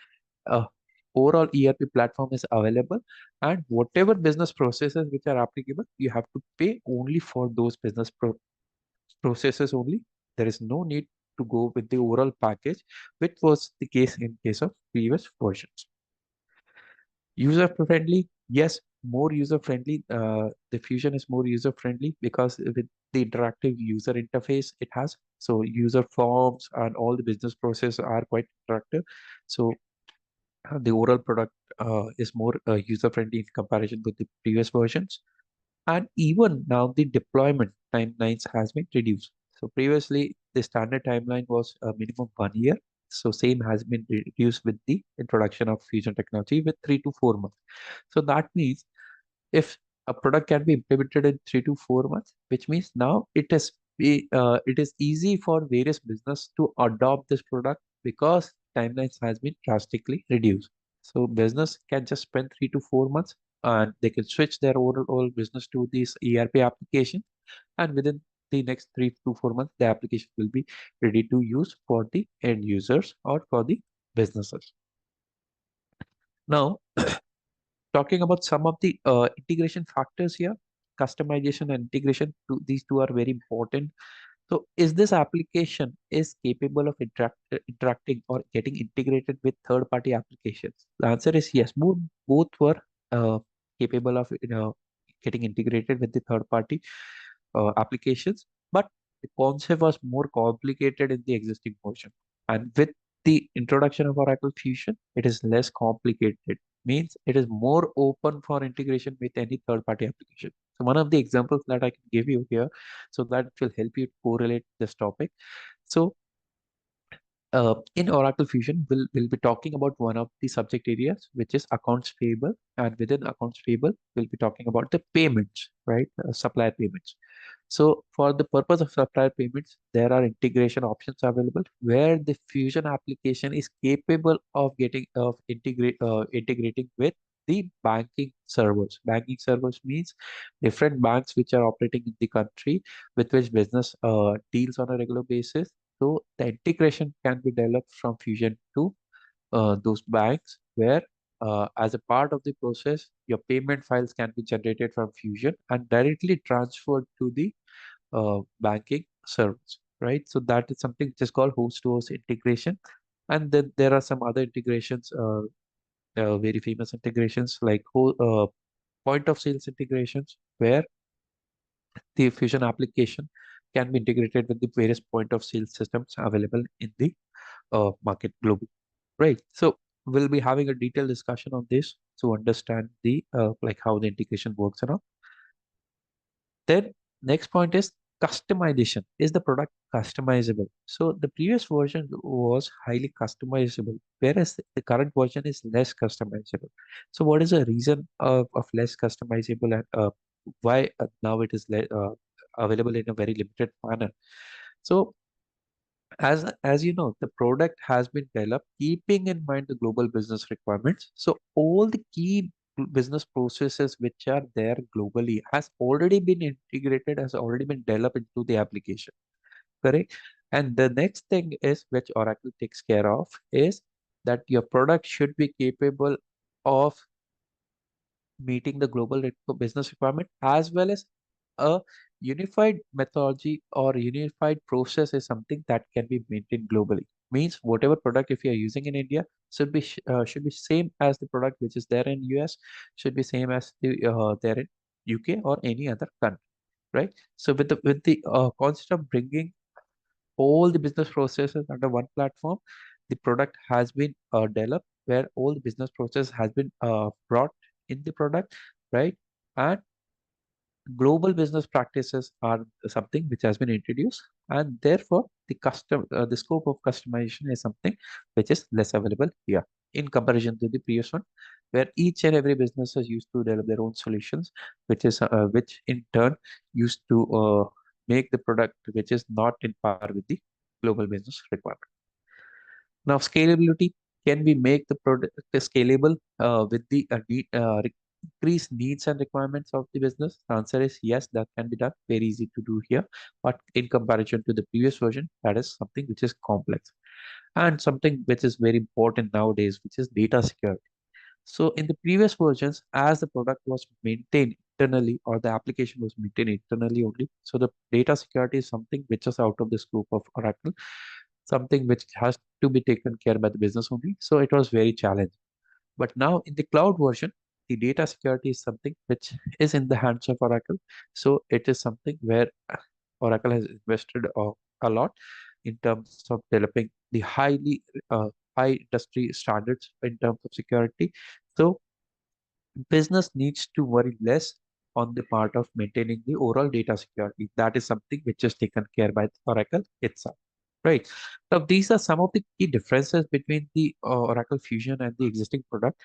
uh, overall ERP platform is available, and whatever business processes which are applicable, you have to pay only for those processes only. There is no need to go with the overall package, which was the case in case of previous versions. User friendly, yes, more user friendly. The Fusion is more user friendly because with the interactive user interface it has. So user forms and all the business process are quite interactive. So the overall product is more user friendly in comparison with the previous versions. And even now, the deployment timelines has been reduced. So previously, the standard timeline was a minimum 1 year. So same has been reduced with the introduction of Fusion technology with 3 to 4 months. So that means if a product can be implemented in 3 to 4 months, which means now it is easy for various business to adopt this product because timelines has been drastically reduced. So business can just spend 3 to 4 months and they can switch their overall business to this ERP application, and within the next 3 to 4 months the application will be ready to use for the end users or for the businesses. Now, talking about some of the integration factors here, customization and integration, these two are very important. So is this application is capable of interacting or getting integrated with third party applications? The answer is yes. Both were capable of getting integrated with the third party applications, but the concept was more complicated in the existing version. And with the introduction of Oracle Fusion, it is less complicated. Means it is more open for integration with any third-party application. So one of the examples that I can give you here, so that will help you correlate this topic. So in Oracle Fusion, we'll be talking about one of the subject areas, which is accounts payable. And within accounts payable, we'll be talking about the payments, right? Supplier payments. So for the purpose of supplier payments, there are integration options available where the Fusion application is capable of integrating with the banking servers. Banking servers means different banks which are operating in the country with which business deals on a regular basis. So the integration can be developed from Fusion to those banks where as a part of the process, your payment files can be generated from Fusion and directly transferred to the banking service, right? So that is something which is called host-to-host integration. And then there are some other integrations, very famous integrations like point of sales integrations, where the Fusion application can be integrated with the various point of sale systems available in the market globally, right? So we'll be having a detailed discussion on this to understand the like how the integration works and all. Then next point is customization. Is the product customizable? So the previous version was highly customizable, whereas the current version is less customizable. So what is the reason of less customizable, and why now it is available in a very limited manner? So as you know, the product has been developed keeping in mind the global business requirements. So all the key business processes which are there globally has already been integrated, has already been developed into the application, correct? And the next thing is which Oracle takes care of is that your product should be capable of meeting the global business requirement, as well as a unified methodology or unified process is something that can be maintained globally. Means whatever product if you are using in India should be same as the product which is there in US, should be same as the there in UK or any other country. right? So with the concept of bringing all the business processes under one platform, the product has been developed where all the business process has been brought in the product, right? And global business practices are something which has been introduced, and therefore the scope of customization is something which is less available here in comparison to the previous one, where each and every business is used to develop their own solutions, which in turn used to make the product which is not in par with the global business requirement. Now, scalability, can we make the product scalable with the increased needs and requirements of the business? The answer is yes, that can be done. Very easy to do here. But in comparison to the previous version, that is something which is complex and something which is very important nowadays, which is data security. So in the previous versions, as the product was maintained internally or the application was maintained internally only, so the data security is something which is out of the scope of Oracle, something which has to be taken care by the business only. So it was very challenging. But now in the cloud version, the data security is something which is in the hands of Oracle. So it is something where Oracle has invested a lot in terms of developing the high industry standards in terms of security. So business needs to worry less on the part of maintaining the overall data security. That is something which is taken care by Oracle itself. Right. Now, these are some of the key differences between the Oracle Fusion and the existing product.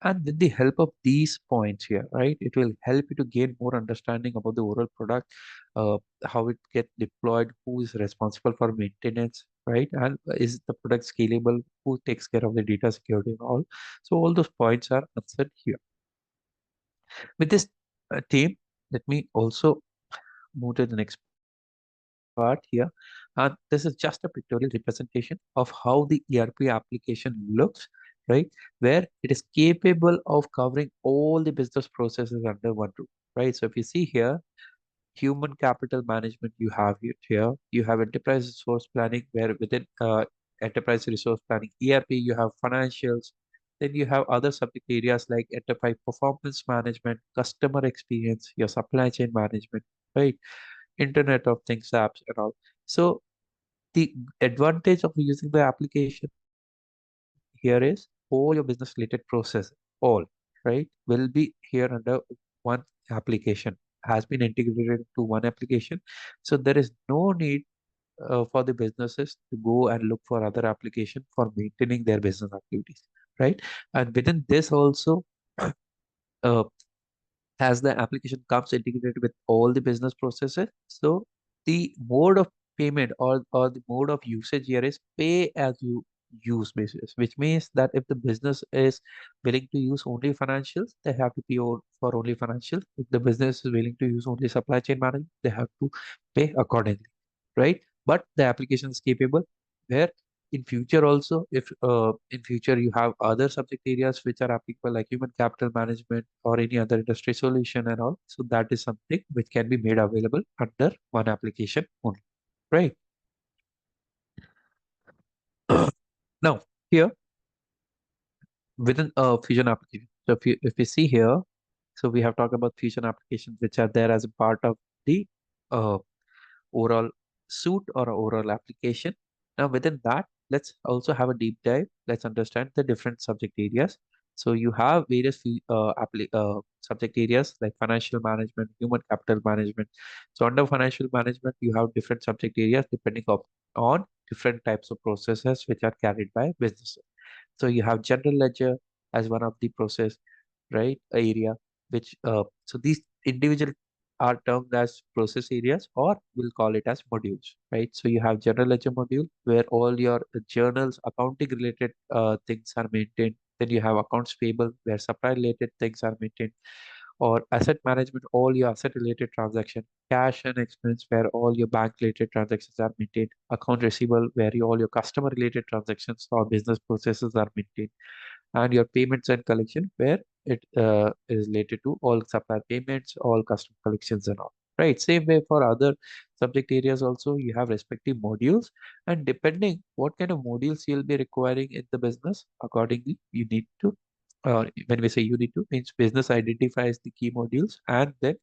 And with the help of these points here, right, it will help you to gain more understanding about the overall product, how it gets deployed, who is responsible for maintenance, right, and is the product scalable, who takes care of the data security and all. So all those points are answered here. With this team, let me also move to the next part here. And this is just a pictorial representation of how the ERP application looks, right? Where it is capable of covering all the business processes under one roof, right? So if you see here, human capital management, you have it here. You have enterprise resource planning, where within enterprise resource planning ERP, you have financials. Then you have other subject areas like enterprise performance management, customer experience, your supply chain management, right? Internet of Things apps and all. So the advantage of using the application here is all your business related process, all right, will be here under one application, has been integrated into one application. So there is no need for the businesses to go and look for other application for maintaining their business activities, right? And within this also, uh, as the application comes integrated with all the business processes. So the mode of payment or the mode of usage here is pay as you use basis, which means that if the business is willing to use only financials, they have to pay for only financials. If the business is willing to use only supply chain management, they have to pay accordingly, right? But the application is capable where in future also, if in future you have other subject areas which are applicable like human capital management or any other industry solution and all, so that is something which can be made available under one application only, right? Now here within a fusion application, so if you see here, so we have talked about fusion applications which are there as a part of the uh, overall suite or overall application. Now, within that, let's also have a deep dive. Let's understand the different subject areas. So you have various subject areas like financial management, human capital management. So under financial management, you have different subject areas depending on different types of processes which are carried by businesses. So you have general ledger as one of the process, right, area, which so these individual are termed as process areas, or we'll call it as modules, right? So you have general ledger module where all your journals, accounting related things are maintained. Then you have accounts payable where supply related things are maintained, or asset management, all your asset related transaction, cash and expense where all your bank related transactions are maintained, account receivable where all your customer related transactions or business processes are maintained, and your payments and collection where it is related to all supplier payments, all customer collections and all. Right. Same way for other subject areas also, you have respective modules, and depending what kind of modules you'll be requiring in the business, accordingly you need to. When we say you need to, means business identifies the key modules, and then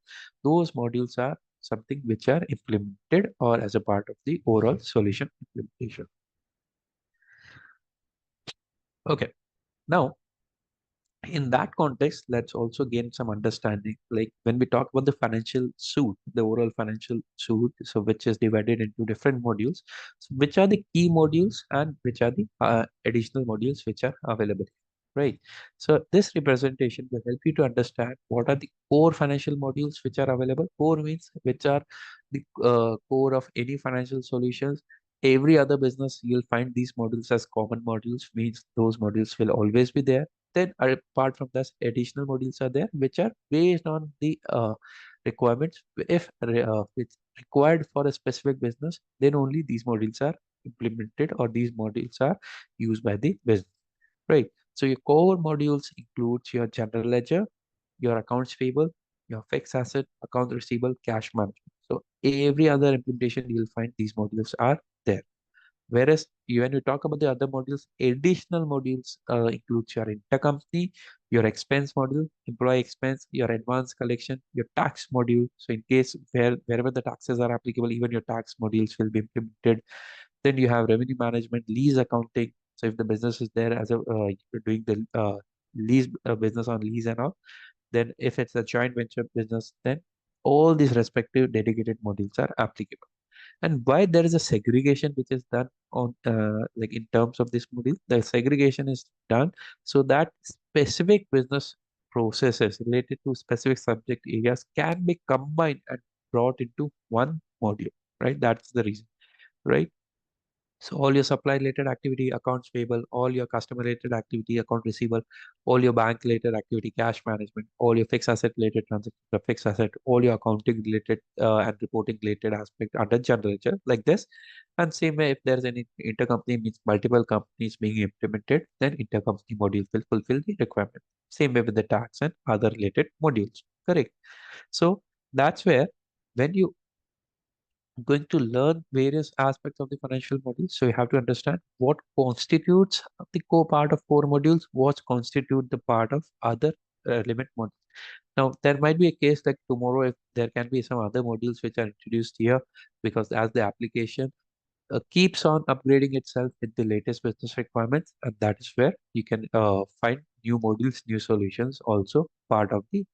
those modules are something which are implemented or as a part of the overall solution implementation. Okay, now in that context, let's also gain some understanding. Like when we talk about the financial suite, the overall financial suite, so which is divided into different modules. So which are the key modules and which are the additional modules which are available, right? So this representation will help you to understand what are the core financial modules which are available. Core means which are the core of any financial solutions. Every other business, you'll find these modules as common modules, means those modules will always be there. Then apart from this, additional modules are there which are based on the requirements. If it's required for a specific business, then only these modules are implemented or these modules are used by the business, right? So your core modules includes your general ledger, your accounts payable, your fixed asset, account receivable, cash management. So every other implementation you will find these modules are there. Whereas when you talk about the other modules, additional modules includes your intercompany, your expense module, employee expense, your advance collection, your tax module. So in case wherever the taxes are applicable, even your tax modules will be implemented. Then you have revenue management, lease accounting. So if the business is there as a doing the lease business on lease and all, then if it's a joint venture business, then all these respective dedicated modules are applicable. And why there is a segregation which is done on like in terms of this module, the segregation is done so that specific business processes related to specific subject areas can be combined and brought into one module, right? That's the reason, right? So all your supply related activity, accounts payable, all your customer related activity, account receivable, all your bank related activity, cash management, all your fixed asset related transaction, the fixed asset, all your accounting related and reporting related aspect under general ledger like this. And same way, if there's any intercompany means multiple companies being implemented, then intercompany module will fulfill the requirement. Same way with the tax and other related modules. Correct. So that's where when you going to learn various aspects of the financial modules. So you have to understand what constitutes the core part of core modules, what constitute the part of other element modules. Now, there might be a case like tomorrow if there can be some other modules which are introduced here because as the application keeps on upgrading itself with the latest business requirements, and that is where you can find new modules, new solutions also part of the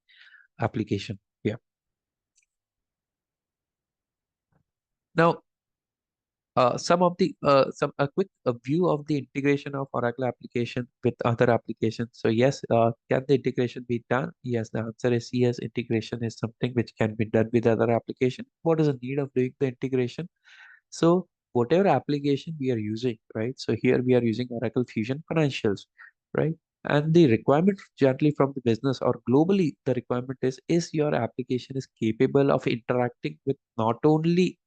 application. Yeah. Now, some a quick view of the integration of Oracle application with other applications. So yes, can the integration be done? Yes, the answer is yes. Integration is something which can be done with other application. What is the need of doing the integration? So whatever application we are using, right? So here we are using Oracle Fusion Financials, right? And the requirement generally from the business or globally, the requirement is your application is capable of interacting with not only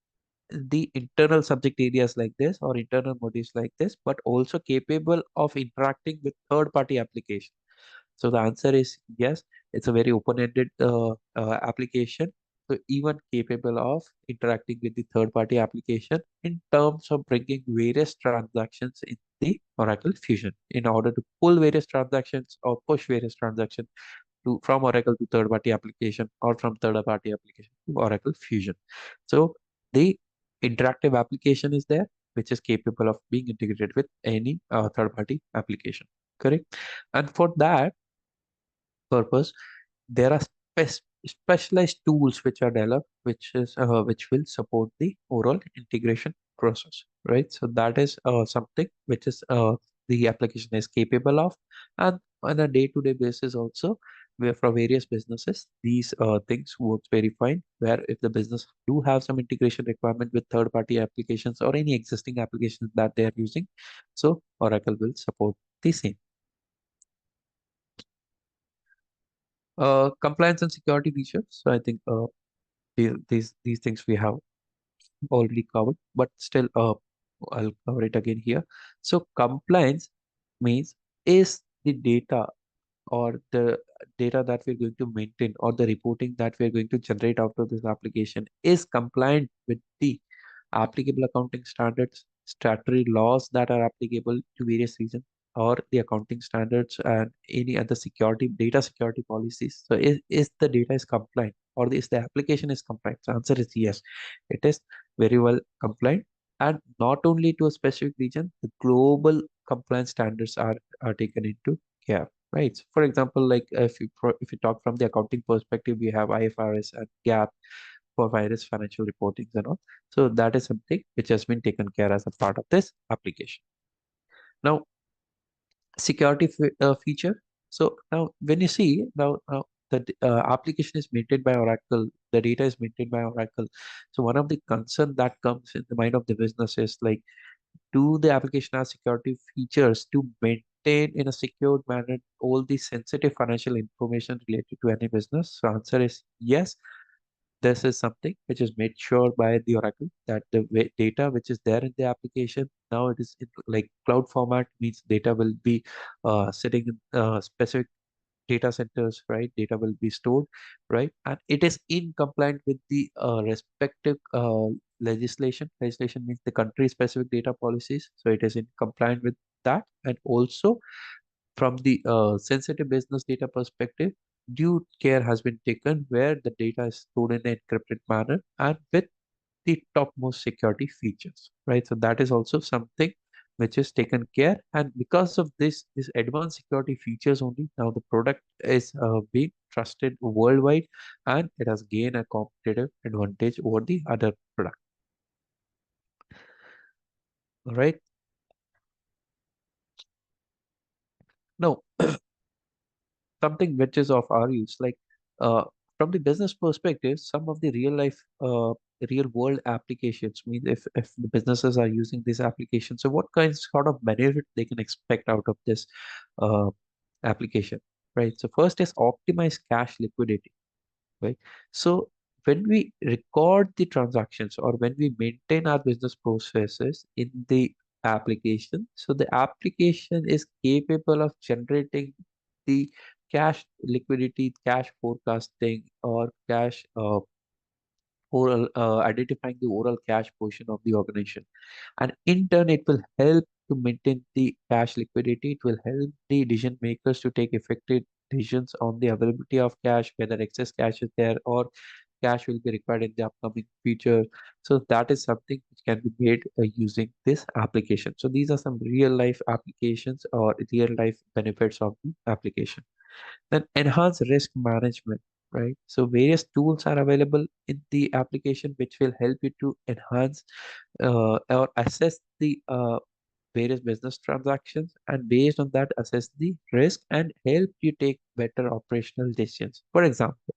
the internal subject areas like this or internal modules like this, but also capable of interacting with third-party application. So the answer is yes. It's a very open-ended application. So even capable of interacting with the third-party application in terms of bringing various transactions in the Oracle Fusion in order to pull various transactions or push various transactions to from Oracle to third-party application or from third-party application to Oracle Fusion. So the interactive application is there, which is capable of being integrated with any third-party application. Correct. And for that purpose, there are specialized tools which are developed, which will support the overall integration process, right? So that is something which is the application is capable of, and on a day-to-day basis also, where for various businesses these things works very fine. Where if the business do have some integration requirement with third-party applications or any existing applications that they are using, so Oracle will support the same. Compliance and security features. So I think these things we have already covered, but still I'll cover it again here. So compliance means is the data or the data that we're going to maintain or the reporting that we're going to generate out of this application is compliant with the applicable accounting standards, statutory laws that are applicable to various regions, or the accounting standards and any other security data security policies. So is the data is compliant? or is the application is compliant? The answer is yes. It is very well compliant, and not only to a specific region, the global compliance standards are taken into care. Right. So for example, like if you talk from the accounting perspective, we have IFRS and GAAP for various financial reportings and all. So that is something which has been taken care as a part of this application. Now, security feature. So now when you see now the application is maintained by Oracle, the data is maintained by Oracle. So one of the concern that comes in the mind of the business is like, do the application have security features to maintain in a secured manner all the sensitive financial information related to any business? So answer is yes. This is something which is made sure by the Oracle that the data which is there in the application, now it is in like cloud format, means data will be sitting in specific data centers, right? Data will be stored, right? And it is in compliant with the respective legislation. Legislation means the country specific data policies. So it is in compliant with that. And also from the sensitive business data perspective, due care has been taken where the data is stored in an encrypted manner and with the topmost security features, right? So that is also something which is taken care, and because of this advanced security features only, now the product is being trusted worldwide, and it has gained a competitive advantage over the other product. All right. Now, something which is of our use, like uh, from the business perspective, some of the real world applications, mean if the businesses are using this application, so what kinds sort of benefit they can expect out of this uh, application, right? So first is optimize cash liquidity, right? So when we record the transactions or when we maintain our business processes in the application, so the application is capable of generating the cash liquidity, cash forecasting, or cash oral identifying the overall cash portion of the organization. And in turn, it will help to maintain the cash liquidity. It will help the decision makers to take effective decisions on the availability of cash, whether excess cash is there or cash will be required in the upcoming future. So that is something which can be made using this application. So these are some real life applications or real life benefits of the application. Then enhance risk management, right? So various tools are available in the application which will help you to enhance or assess the various business transactions, and based on that assess the risk and help you take better operational decisions. For example,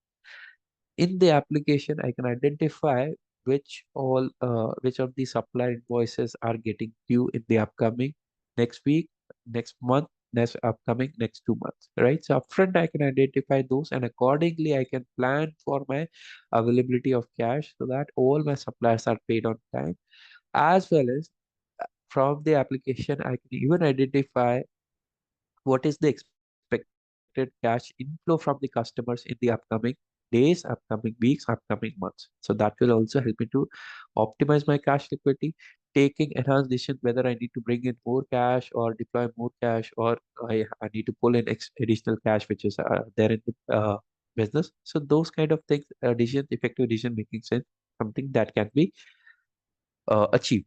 in the application I can identify which of the supplier invoices are getting due in the upcoming next week, next month, next upcoming next 2 months, right? So upfront I can identify those, and accordingly I can plan for my availability of cash so that all my suppliers are paid on time. As well as from the application I can even identify what is the expected cash inflow from the customers in the upcoming days, upcoming weeks, upcoming months. So that will also help me to optimize my cash liquidity, taking enhanced decision whether I need to bring in more cash or deploy more cash, or I need to pull in additional cash which is there in the business. So those kind of things, effective decision making sense, something that can be achieved.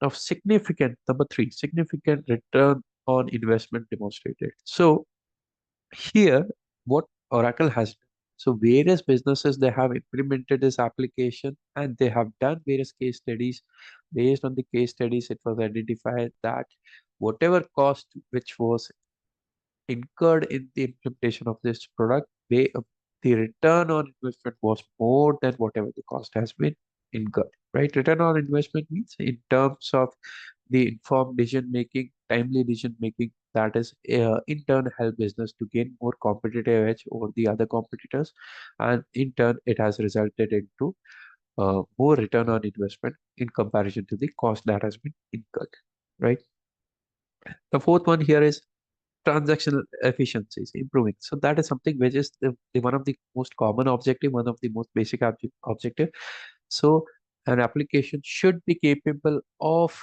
Now, significant number three, significant return on investment demonstrated. So here, what Oracle has done. So various businesses they have implemented this application and they have done various case studies. Based on the case studies, it was identified that whatever cost which was incurred in the implementation of this product, the return on investment was more than whatever the cost has been incurred. Right? Return on investment means in terms of the informed decision making, timely decision making, that is in turn help business to gain more competitive edge over the other competitors, and in turn it has resulted into more return on investment in comparison to the cost that has been incurred. Right. The fourth one here is transactional efficiencies improving. So that is something which is the one of the most common objective, one of the most basic objective. So an application should be capable of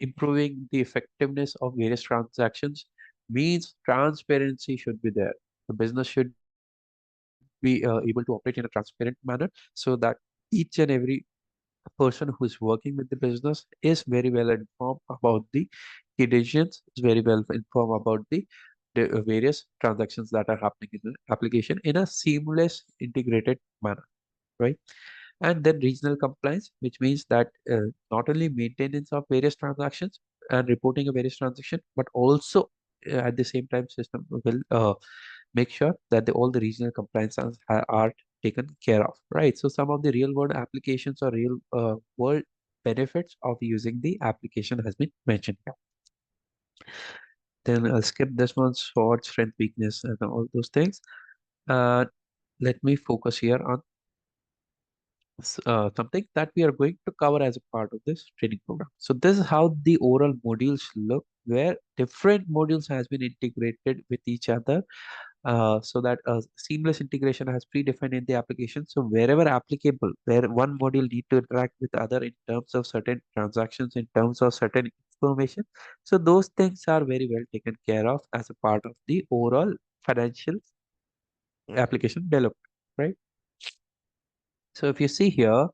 improving the effectiveness of various transactions, means transparency should be there. The business should be able to be able to operate in a transparent manner, so that each and every person who is working with the business is very well informed about the key decisions, is very well informed about the various transactions that are happening in the application in a seamless, integrated manner, right? And then regional compliance, which means that not only maintenance of various transactions and reporting of various transactions, but also at the same time system will make sure that all the regional compliances are taken care of, right? So some of the real world applications or real world benefits of using the application has been mentioned here. Then I'll skip this one, sword, strength, weakness, and all those things. Uh, Let me focus here on something that we are going to cover as a part of this training program. So this is how the overall modules look, where different modules has been integrated with each other, so that seamless integration has predefined in the application. So wherever applicable, where one module need to interact with other in terms of certain transactions, in terms of certain information, so those things are very well taken care of as a part of the overall financial application development, right? So if you see here,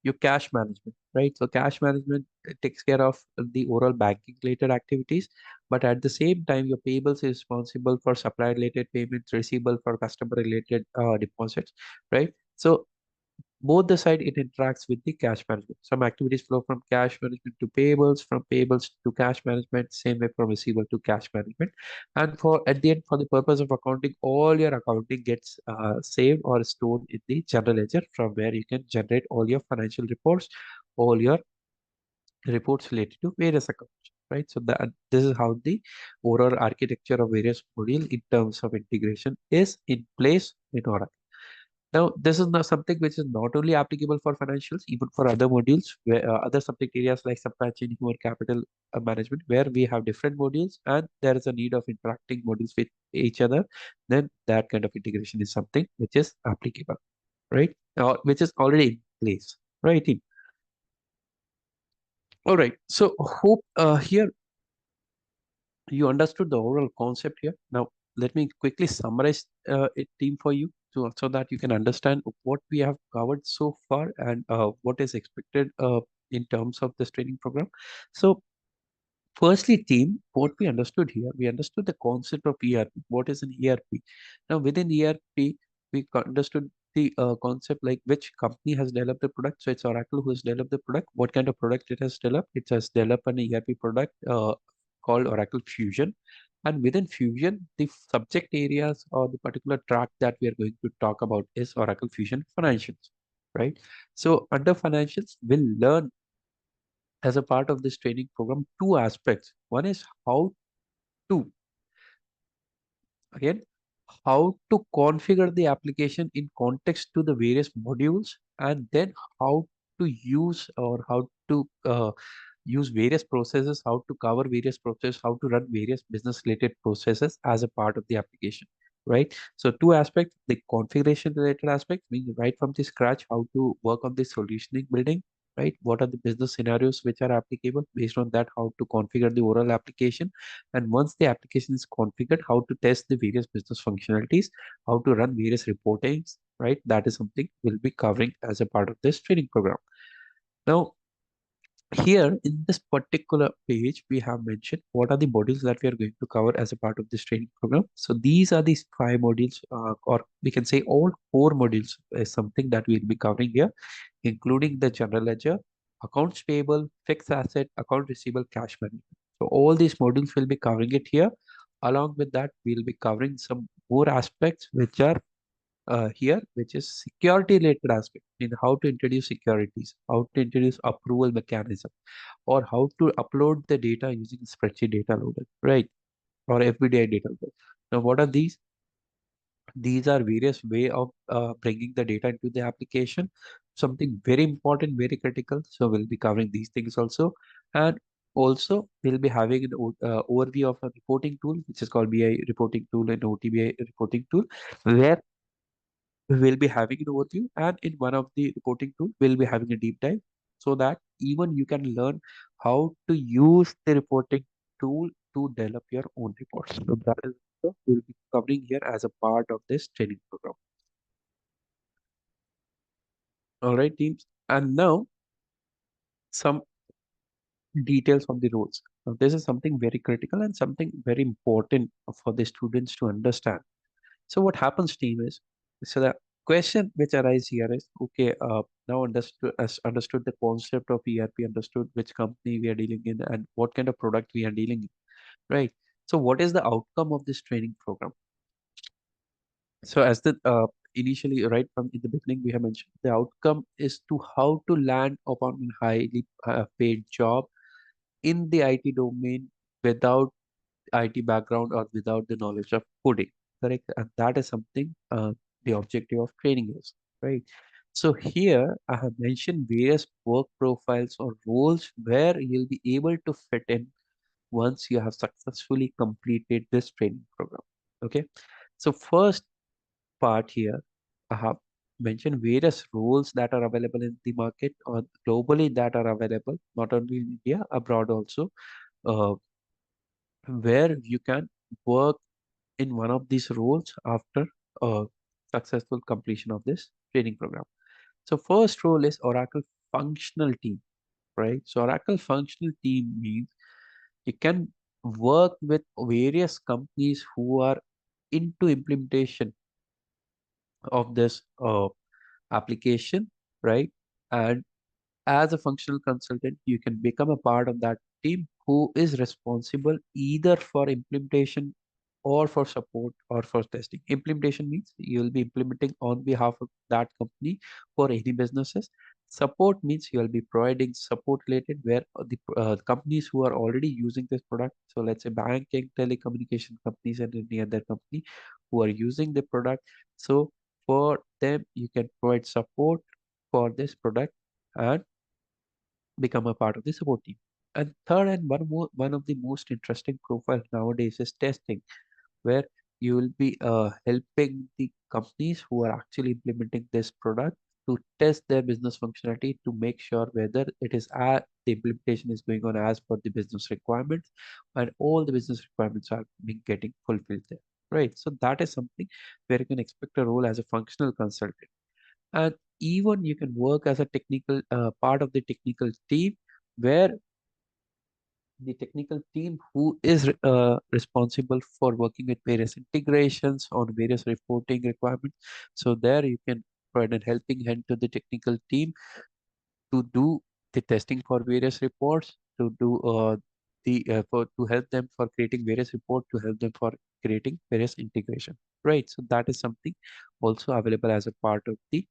your cash management, right? So cash management takes care of the overall banking related activities, but at the same time, your payables is responsible for supply related payments, receivable for customer related deposits, right? So both the side it interacts with the cash management. Some activities flow from cash management to payables, from payables to cash management, same way from receivable to cash management. And for at the end, for the purpose of accounting, all your accounting gets saved or stored in the general ledger, from where you can generate all your financial reports, all your reports related to various accounts, right? So that this is how the overall architecture of various module in terms of integration is in place in Oracle. Now, this is not something which is not only applicable for financials, even for other modules, where other subject areas like supply chain, human capital management, where we have different modules and there is a need of interacting modules with each other. Then that kind of integration is something which is applicable, right? Or which is already in place, right? Team? All right. So hope here you understood the overall concept here. Now, let me quickly summarize it, team, for you, so that you can understand what we have covered so far and what is expected in terms of this training program. So, firstly, team, what we understood here, we understood the concept of ERP. What is an ERP? Now, within ERP, we understood the concept like which company has developed the product. So it's Oracle who has developed the product. What kind of product it has developed? It has developed an ERP product called Oracle Fusion. And within Fusion, the subject areas or the particular track that we are going to talk about is Oracle Fusion Financials, right? So under financials, we'll learn as a part of this training program two aspects. One is how to, again, how to configure the application in context to the various modules, and then how to use or how to use various processes, how to cover various processes, how to run various business related processes as a part of the application, right? So two aspects, the configuration related aspect, means right from the scratch, how to work on the solutioning building, right? What are the business scenarios which are applicable? Based on that, how to configure the overall application. And once the application is configured, how to test the various business functionalities, how to run various reportings, right? That is something we'll be covering as a part of this training program. Now, here in this particular page, we have mentioned what are the modules that we are going to cover as a part of this training program. So these are these five modules, or we can say all four modules is something that we'll be covering here, including the general ledger, accounts payable, fixed asset, account receivable, cash management. So all these modules will be covering it here. Along with that, we'll be covering some more aspects which are here, which is security related aspect, in how to introduce securities, how to introduce approval mechanism, or how to upload the data using spreadsheet data loader, right? Or FBDI data loader. Now, what are these? These are various way of bringing the data into the application. Something very important, very critical. So we'll be covering these things also. And also we'll be having an overview of a reporting tool, which is called BI reporting tool and OTBI reporting tool, where we will be having an overview, and in one of the reporting tool we'll be having a deep dive, so that even you can learn how to use the reporting tool to develop your own reports. So that is what we'll be covering here as a part of this training program. All right, teams. And now some details of the roles. Now, this is something very critical and something very important for the students to understand. So what happens, team, is so the question which arises here is okay. Now understood the concept of ERP, understood which company we are dealing in and what kind of product we are dealing in, right? So what is the outcome of this training program? So as the initially right from in the beginning we have mentioned, the outcome is to how to land upon a highly paid job in the IT domain without IT background or without the knowledge of coding, correct? And that is something the objective of training is, right? So here I have mentioned various work profiles or roles where you'll be able to fit in once you have successfully completed this training program. Okay. So first part here, I have mentioned various roles that are available in the market or globally that are available, not only in India, abroad also, uh, where you can work in one of these roles after successful completion of this training program. So first role is Oracle functional team, right? So Oracle functional team means you can work with various companies who are into implementation of this application, right? And as a functional consultant, you can become a part of that team who is responsible either for implementation or for support or for testing. Implementation means you will be implementing on behalf of that company for any businesses. Support means you will be providing support related where the companies who are already using this product. So let's say banking, telecommunication companies, and any other company who are using the product. So for them, you can provide support for this product and become a part of the support team. And third, and one of the most interesting profiles nowadays is testing, where you will be helping the companies who are actually implementing this product to test their business functionality to make sure whether the implementation is going on as per the business requirements and all the business requirements are being getting fulfilled there. Right. So that is something where you can expect a role as a functional consultant. And even you can work as a technical part of the technical team where the technical team who is responsible for working with various integrations on various reporting requirements. So there you can provide a helping hand to the technical team to do the testing for various reports, to do for to help them for creating various reports, to help them for creating various integration. Right. So that is something also available as a part of the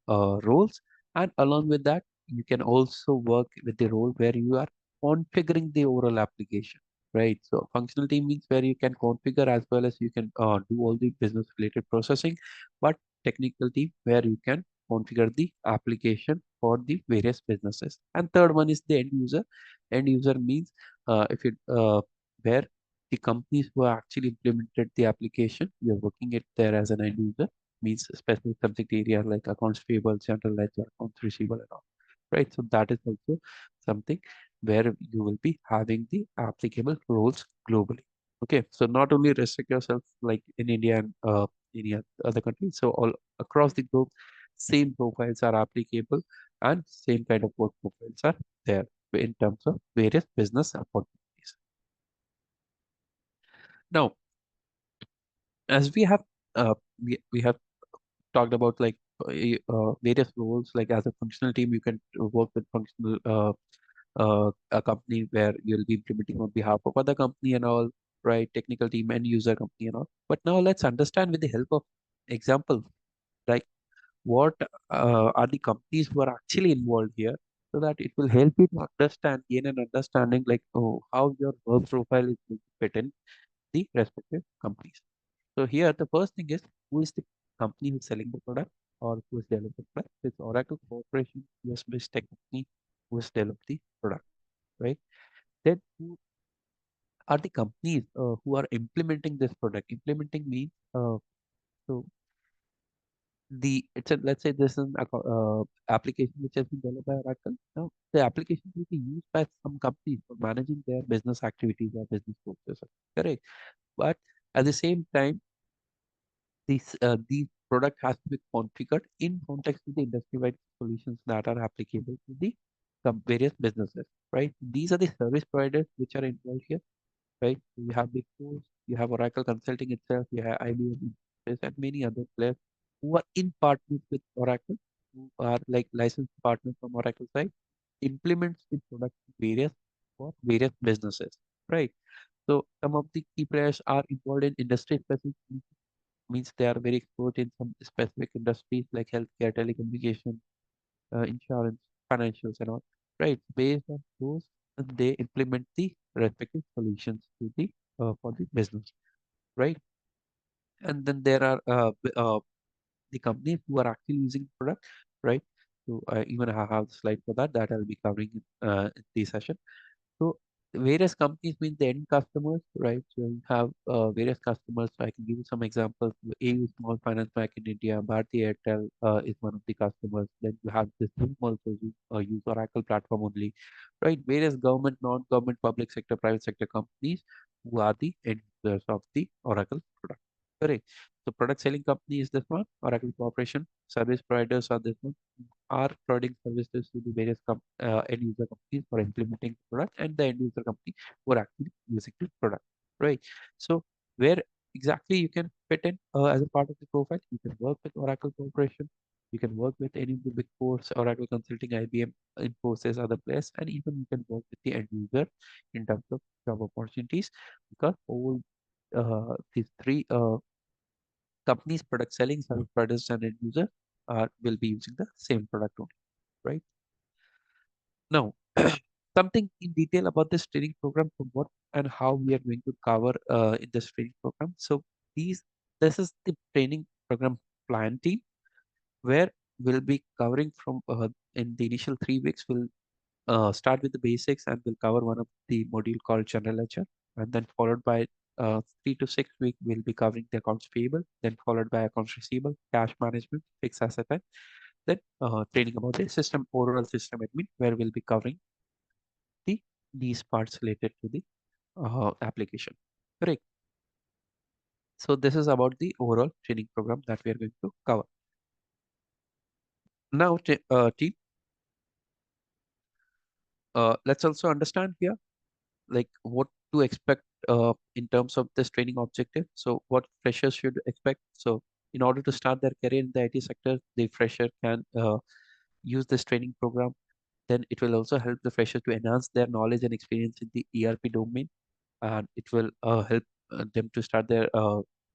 roles. And along with that, you can also work with the role where you are configuring the overall application, right? So functional team means where you can configure as well as you can do all the business related processing, but technical team where you can configure the application for the various businesses. And third one is the end user. End user means if it where the companies who are actually implemented the application, you're working it there as an end user means specific subject area like accounts payable, general ledger, accounts receivable, and all. Right. So that is also something where you will be having the applicable roles globally. Okay. So not only restrict yourself like in India and any other countries. So all across the globe, same profiles are applicable and same kind of work profiles are there in terms of various business opportunities. Now, as we have talked about like various roles like as a functional team you can work with functional a company where you'll be implementing on behalf of other company and all, right? Technical team and user company and all. But now let's understand with the help of example, like what are the companies who are actually involved here, so that it will help you to understand, gain an understanding like how your work profile is going to fit in the respective companies. So here the first thing is who is the company who's selling the product or who is developing the product. It's Oracle Corporation, US-based tech company who has developed the product, right? Then who are the companies who are implementing this product? Implementing means so the it's a let's say this is an application which has been developed by Oracle. Now the application will be used by some companies for managing their business activities or business processes. Correct. But at the same time, these product has to be configured in context with the industry-wide solutions that are applicable to the various businesses, right? These are the service providers which are involved here, right? You have Big Four, you have Oracle Consulting itself, you have IBM, and many other players who are in partnership with Oracle, who are like licensed partners from Oracle side, implements the product various for various businesses, right? So some of the key players are involved in industry specific, means they are very expert in some specific industries like healthcare, telecommunication, insurance, financials, and all. Right. Based on those, they implement the respective solutions to the for the business. Right. And then there are the companies who are actually using the product. Right. So even I have the slide for that that I'll be covering in this session. So various companies mean the end customers, right? So you have various customers. So I can give you some examples. AU Small Finance Bank in India, Bharti Airtel is one of the customers. Then you have this Zoom also use Oracle platform only, right? Various government, non-government, public sector, private sector companies who are the end users of the Oracle product. Correct. So product selling company is this one, Oracle Corporation. Service providers are this one, are providing services to the various end user companies for implementing the product and the end user company who are actually using the product, right? So where exactly you can fit in as a part of the profile, you can work with Oracle Corporation, you can work with any of the big four, Oracle Consulting, IBM, Infosys, other players, and even you can work with the end user in terms of job opportunities because all these three companies, product selling, service providers, and end user will be using the same product only, right? Now, something in detail about this training program, from what and how we are going to cover in this training program. So these, this is the training program plan team where we'll be covering from in the initial 3 weeks. We'll start with the basics and we'll cover one of the module called general ledger, and then followed by 3 to 6 weeks we'll be covering the accounts payable, then followed by accounts receivable, cash management, fixed asset, and then training about the system overall system admin, where we'll be covering the these parts related to the application. Correct. So this is about the overall training program that we are going to cover. Now, team, let's also understand here like what to expect in terms of this training objective. So what freshers should expect. So in order to start their career in the IT sector, the fresher can use this training program. Then it will also help the fresher to enhance their knowledge and experience in the ERP domain, and it will help them to start their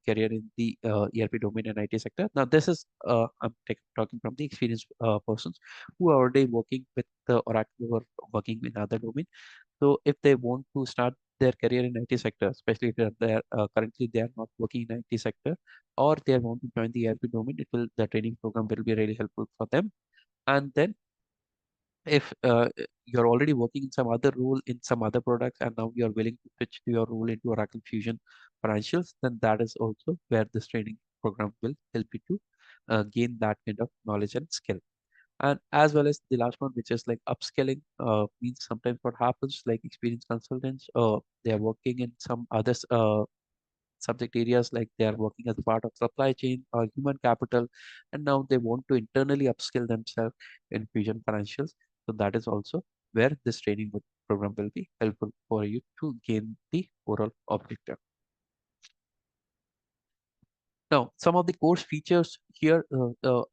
career in the ERP domain and IT sector. Now, this is I'm talking from the experienced persons who are already working with the Oracle or working in other domain. So, if they want to start their career in IT sector, especially if they're currently they are not working in IT sector, or they want to join the ERP domain, it will the training program will be really helpful for them. And then if you're already working in some other role in some other products and now you're willing to switch to your role into Oracle Fusion Financials, then that is also where this training program will help you to gain that kind of knowledge and skill. And as well as the last one, which is like upskilling, means sometimes what happens like experienced consultants, they are working in some other subject areas like they are working as a part of supply chain or human capital, and now they want to internally upskill themselves in Fusion Financials. So that is also where this training program will be helpful for you to gain the overall objective. Now, some of the course features here,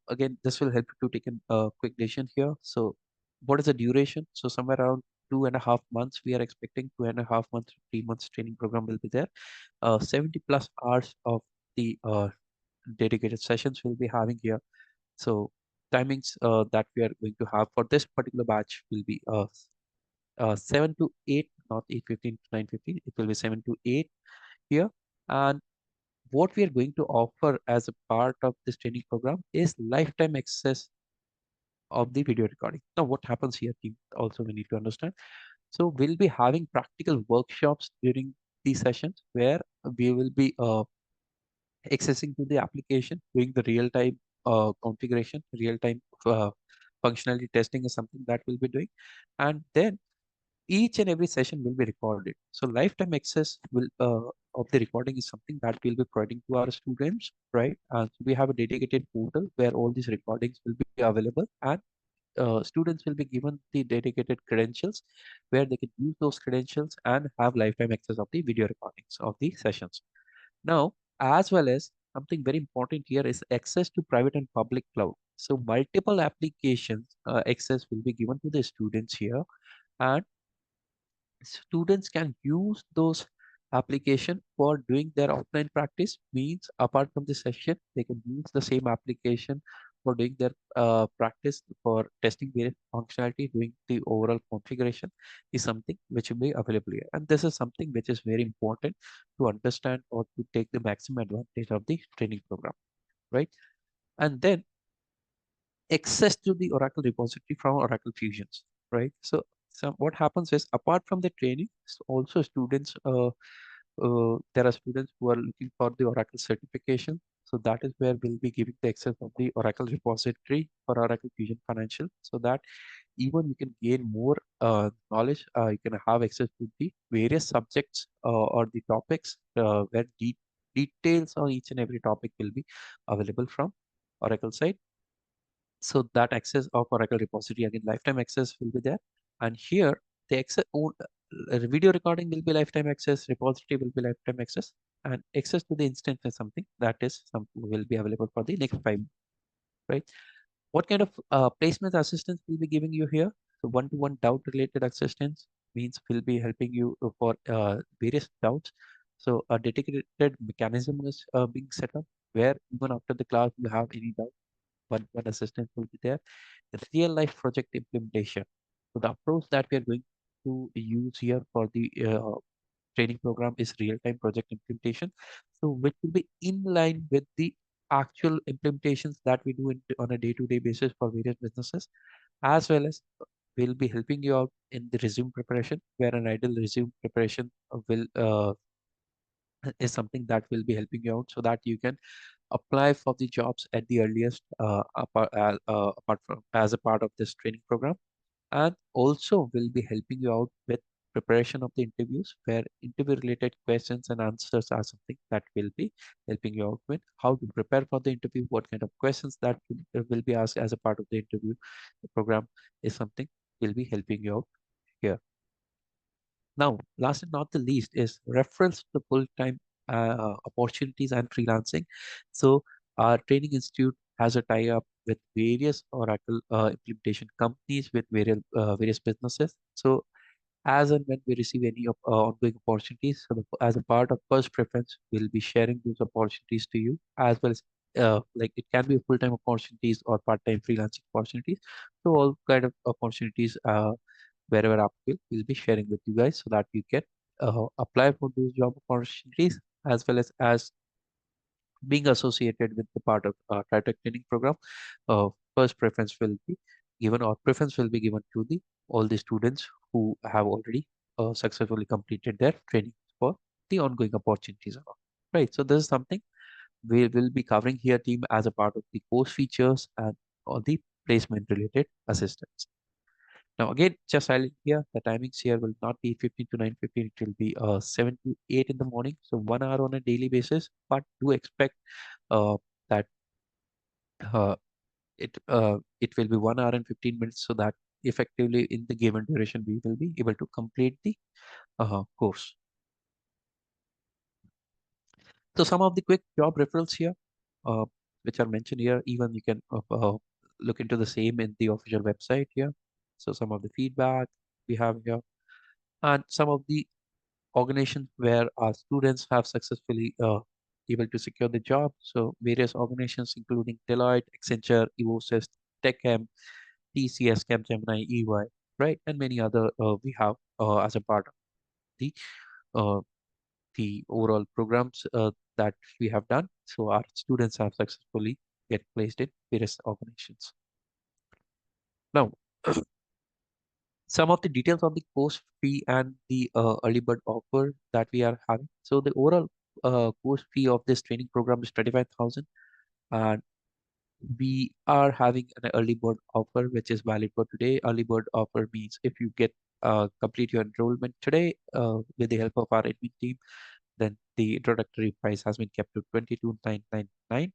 again, this will help you to take a quick decision here. So what is the duration? So somewhere around 2.5 months, we are expecting 2.5 months, 3 months training program will be there. 70 plus hours of the dedicated sessions we'll be having here. So timings that we are going to have for this particular batch will be 7 to 8, not 8:15 to 9:15. It will be 7 to 8 here. And what we are going to offer as a part of this training program is lifetime access of the video recording. Now, what happens here, team, also we need to understand. So we'll be having practical workshops during these sessions where we will be accessing to the application, doing the real-time configuration, real-time functionality testing is something that we'll be doing. And then Each and every session will be recorded. So lifetime access will of the recording is something that we'll be providing to our students, right? So we have a dedicated portal where all these recordings will be available, and students will be given the dedicated credentials where they can use those credentials and have lifetime access of the video recordings of the sessions. Now, as well as something very important here is access to private and public cloud. So multiple applications access will be given to the students here, and students can use those application for doing their offline practice. Means apart from the session they can use the same application for doing their practice, for testing various functionality, doing the overall configuration is something which will be available here, and this is something which is very important to understand or to take the maximum advantage of the training program, right? And then access to the Oracle repository from Oracle Fusions, right? So what happens is apart from the training, also students, there are students who are looking for the Oracle certification. So that is where we'll be giving the access of the Oracle repository for Oracle Fusion Financial, so that even you can gain more knowledge. You can have access to the various subjects or the topics where details on each and every topic will be available from Oracle side. So that access of Oracle repository, again, lifetime access will be there. And here the access video recording will be lifetime access, repository will be lifetime access, and access to the instance is something that is some will be available for the next 5 months, right? What kind of placement assistance will be giving you here? So one-to-one doubt related assistance means we'll be helping you for various doubts. So a dedicated mechanism is being set up where even after the class you have any doubt, one assistant will be there. The real life project implementation. So the approach that we are going to use here for the training program is real time project implementation. So which will be in line with the actual implementations that we do on a day-to-day basis for various businesses, as well as we'll be helping you out in the resume preparation, where an ideal resume preparation will is something that will be helping you out so that you can apply for the jobs at the earliest apart from as a part of this training program, and also will be helping you out with preparation of the interviews where interview related questions and answers are something that will be helping you out with how to prepare for the interview, what kind of questions that will be asked as a part of the interview. The program is something will be helping you out here. Now, last and not the least is reference to full-time opportunities and freelancing. So, our training institute has a tie-up with various Oracle implementation companies, with various businesses. So, as and when we receive any ongoing opportunities, so as a part of first preference, we'll be sharing those opportunities to you, as well as like it can be full-time opportunities or part-time freelancing opportunities. So all kind of opportunities wherever applicable, we'll be sharing with you guys so that you can apply for those job opportunities, as well as being associated with the part of TriTech training program. First preference will be given, or preference will be given to the all the students who have already successfully completed their training for the ongoing opportunities and all. Right. So this is something we will be covering here, team, as a part of the course features and all the placement related assistance. Now again, just silent here. The timings here will not be 15 to 9:15. It will be 7 to 8 in the morning. So 1 hour on a daily basis. But do expect uh, that uh, it will be 1 hour and 15 minutes, so that effectively in the given duration we will be able to complete the course. So some of the quick job referrals here, uh, which are mentioned here. Even you can look into the same in the official website here. So some of the feedback we have here, and some of the organizations where our students have successfully able to secure the job. So various organizations including Deloitte, Accenture, Evosys, TechM, TCS, Capgemini, EY, right, and many other we have as a part of the uh, the overall programs that we have done. So our students have successfully get placed in various organizations. Now, some of the details on the course fee and the early bird offer that we are having. So the overall course fee of this training program is 25,000, and we are having an early bird offer which is valid for today. Early bird offer means if you get complete your enrollment today with the help of our admin team, then the introductory price has been kept to 22,999.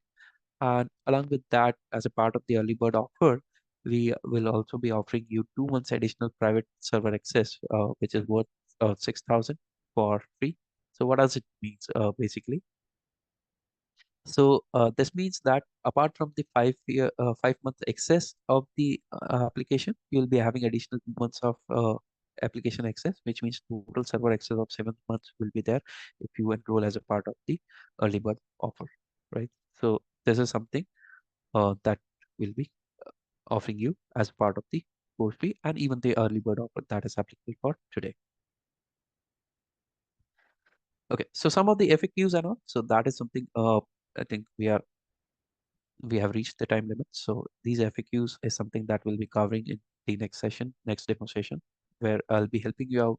And along with that, as a part of the early bird offer, we will also be offering you 2 months additional private server access, which is worth 6,000 for free. So what does it mean basically? So this means that apart from the 5 month access of the application, you will be having additional 2 months of application access, which means total server access of 7 months will be there if you enroll as a part of the early bird offer, right? So this is something that will be offering you as part of the course fee and even the early bird offer that is applicable for today. Okay, so some of the FAQs and all. So that is something I think we have reached the time limit. So these FAQs is something that we'll be covering in the next session, next demo session, where I'll be helping you out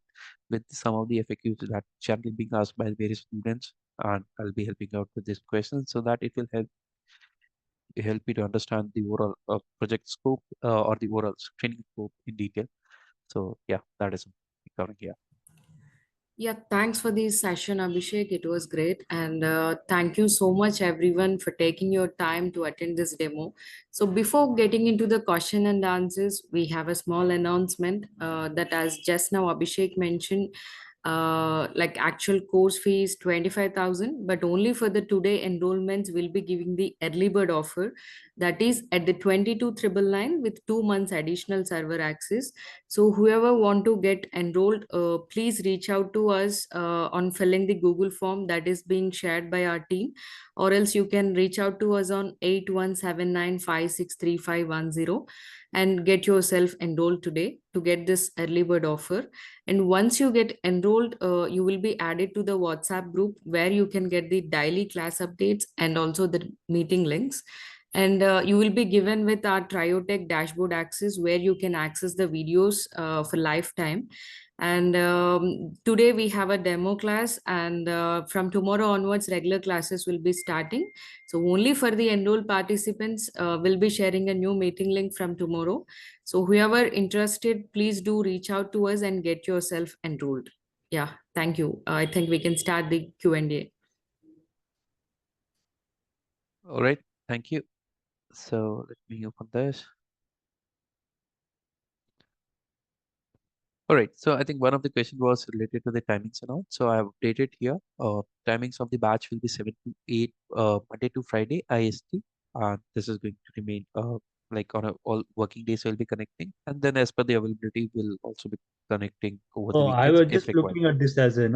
with some of the FAQs that generally being asked by various students, and I'll be helping you out with these questions so that it will help you to understand the overall project scope or the overall training scope in detail. So yeah, that is covering here. Yeah, thanks for this session, Abhishek. It was great. And thank you so much, everyone, for taking your time to attend this demo. So, before getting into the question and answers, we have a small announcement that, as just now Abhishek mentioned, like actual course fee is 25,000, but only for the today enrollments will be giving the early bird offer, that is at the 22,999 with 2 months additional server access. So whoever want to get enrolled, please reach out to us on filling the Google form that is being shared by our team, or else you can reach out to us on 8179563510 and get yourself enrolled today to get this early bird offer. And once you get enrolled, you will be added to the WhatsApp group where you can get the daily class updates and also the meeting links. And you will be given with our Triotech dashboard access where you can access the videos for lifetime. And today we have a demo class, and from tomorrow onwards regular classes will be starting. So only for the enrolled participants will be sharing a new meeting link from tomorrow. So whoever interested, please do reach out to us and get yourself enrolled. Yeah, thank you. I think we can start the Q&A. All right, thank you. So let me open this. All right, so I think one of the questions was related to the timings and all. So I have updated here. Timings of the batch will be 7 to 8 Monday to Friday IST. This is going to remain like on a all working days we'll be connecting. And then as per the availability, we'll also be connecting over the Oh, I weekends was if just required. looking at this as I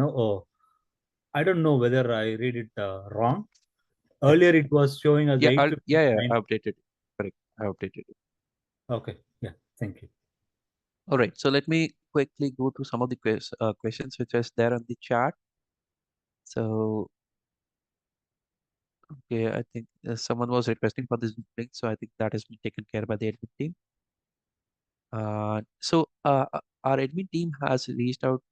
don't know whether I read it wrong. Yeah, Earlier it was showing as yeah, 8:59. I updated it. Correct, I updated it. Okay, yeah, thank you. All right, so let me quickly go through some of the questions which is there on the chat. So okay, I think someone was requesting for this link, so I think that has been taken care by the admin team. Our admin team has reached out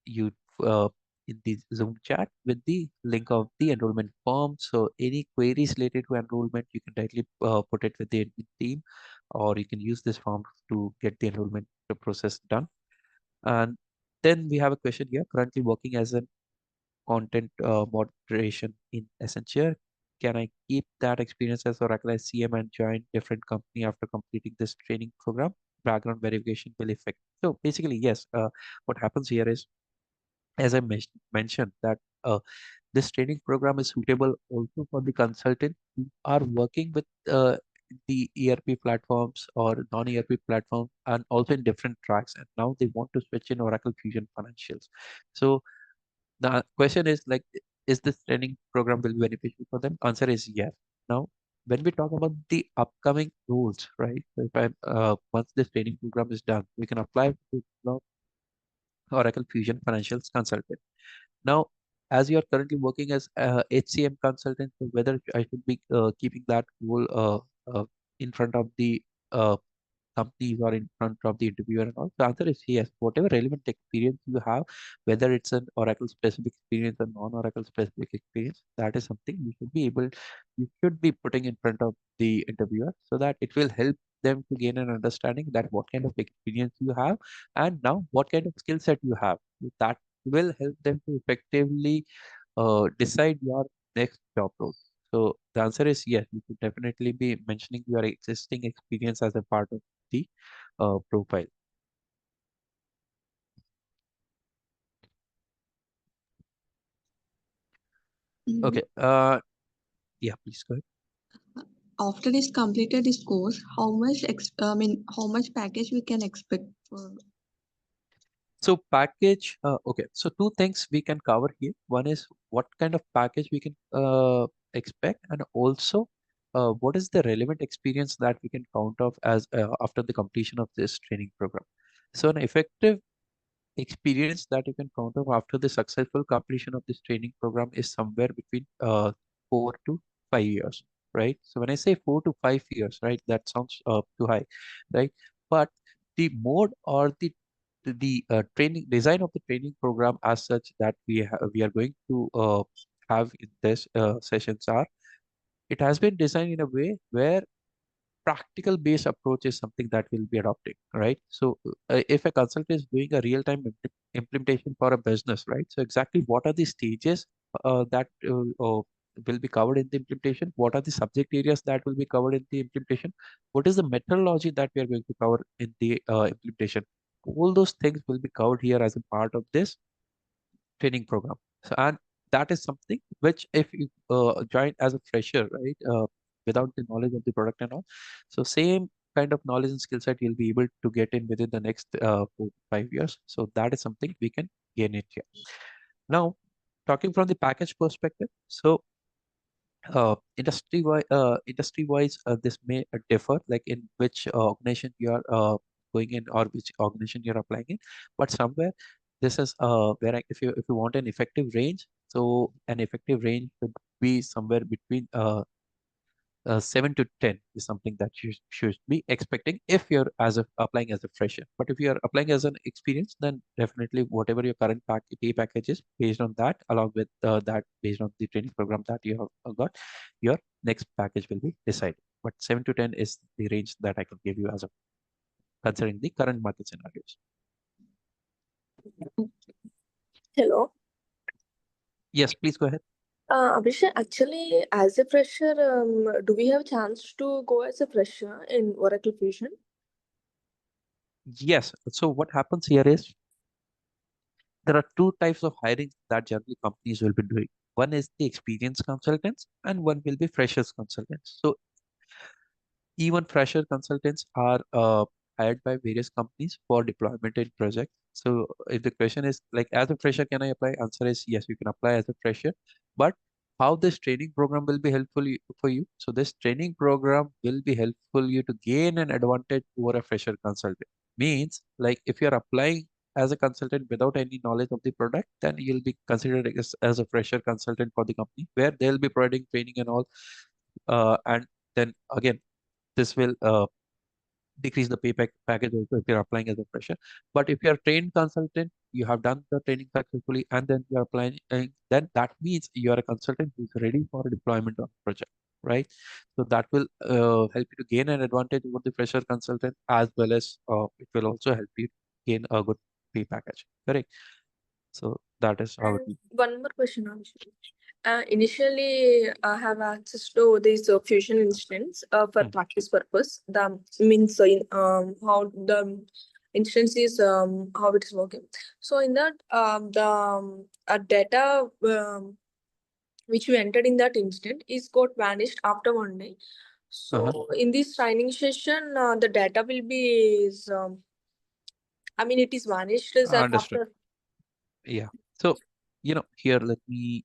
you uh, in the Zoom chat with the link of the enrollment form. So any queries related to enrollment, you can directly put it with the admin team, or you can use this form to get the enrollment process done. And then we have a question here. Currently working as an content moderation in Accenture. Can I keep that experience as Oracle SCM and join different company after completing this training program? Background verification will affect. So basically, yes. What happens here is, as I mentioned, that this training program is suitable also for the consultant who are working with the ERP platforms or non-ERP platforms and also in different tracks. And now they want to switch in Oracle Fusion Financials. So the question is like, is this training program will be beneficial for them? Answer is yes. Now, when we talk about the upcoming rules, right? So if I once this training program is done, we can apply to Oracle Fusion Financials Consultant. Now, as you are currently working as HCM consultant, so whether I should be keeping that role in front of the uh, companies or in front of the interviewer and all? The answer is yes. Whatever relevant experience you have, whether it's an Oracle specific experience or non-Oracle specific experience, that is something you should be putting in front of the interviewer so that it will help them to gain an understanding that what kind of experience you have, and now what kind of skill set you have. That will help them to effectively decide your next job role. So the answer is yes, you should definitely be mentioning your existing experience as a part of the profile. Okay. Yeah, please go ahead. After this completed this course, how much how much package we can expect for? So package, okay. So two things we can cover here. One is what kind of package we can expect, and also what is the relevant experience that we can count off as after the completion of this training program. So an effective experience that you can count off after the successful completion of this training program is somewhere between 4 to 5 years, right? So when I say 4 to 5 years, right, that sounds too high, right? But the mode or the training design of the training program as such that we are going to have in this sessions are, it has been designed in a way where practical based approach is something that we'll be adopting, right? So if a consultant is doing a real-time implementation for a business, right? So exactly what are the stages that will be covered in the implementation? What are the subject areas that will be covered in the implementation? What is the methodology that we are going to cover in the implementation? All those things will be covered here as a part of this training program. So, and that is something which if you join as a fresher, right, without the knowledge of the product and all, so same kind of knowledge and skill set you'll be able to get in within the next 4 to 5 years. So that is something we can gain it here. Now, talking from the package perspective, so industry wise this may differ, like in which organization you are going in or which organization you're applying in, but somewhere this is where if you want an effective range, so an effective range would be somewhere between 7 to 10 is something that you should be expecting if you're applying as a fresher. But if you're applying as an experience, then definitely whatever your current pay package is, based on that, along with that, based on the training program that you have got, your next package will be decided. But 7 to 10 is the range that I can give you as of considering the current market scenarios. Hello. Yes, please go ahead. Abhishek, actually, as a fresher, do we have a chance to go as a fresher in Oracle Fusion? Yes. So what happens here is there are two types of hiring that generally companies will be doing. One is the experienced consultants and one will be freshers consultants. So even fresher consultants are hired by various companies for deployment in projects. So if the question is like, as a fresher, can I apply? Answer is yes, you can apply as a fresher. But how this training program will be helpful for you? So this training program will be helpful you to gain an advantage over a fresher consultant. Means like if you're applying as a consultant without any knowledge of the product, then you'll be considered as a fresher consultant for the company where they'll be providing training and all. And then again, this will decrease the package also if you're applying as a fresher. But if you're a trained consultant, you have done the training successfully, and then you're applying, and then that means you are a consultant who's ready for a deployment of project, right? So that will help you to gain an advantage over the fresher consultant, as well as it will also help you gain a good pay package, correct? So that is how it And will. one more question, Abhishek. Initially, I have access to this Fusion instance for Hmm. practice purpose. The means how the instance is how it is working. So in that the data which we entered in that instant is got vanished after 1 day. Uh-huh. So in this training session, the data will be I mean, it is vanished Understood. after. Yeah. So, here, let me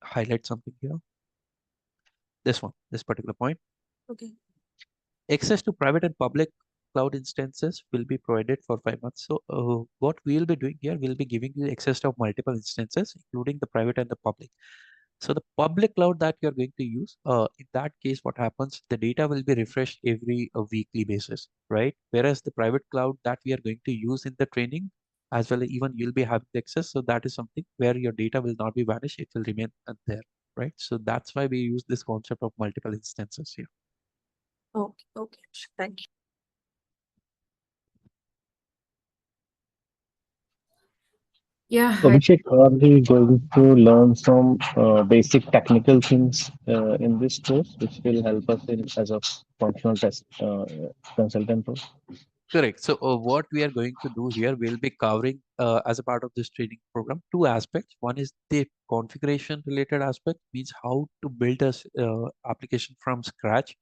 highlight something here. This particular point. Okay. Access to private and public cloud instances will be provided for 5 months. So, what we'll be doing here, we'll be giving you access to multiple instances, including the private and the public. So, the public cloud that you're going to use, in that case, what happens? The data will be refreshed every weekly basis, right? Whereas the private cloud that we are going to use in the training, as well as even you'll be having the access. So, that is something where your data will not be vanished; it will remain there, right? So, that's why we use this concept of multiple instances here. Okay, okay, thank you. Yeah, So, Abhishek, are we going to learn some basic technical things in this course, which will help us in as a functional test consultant role? Correct. So what we are going to do here, we'll be covering as a part of this training program two aspects. One is the configuration related aspect, means how to build a application from scratch,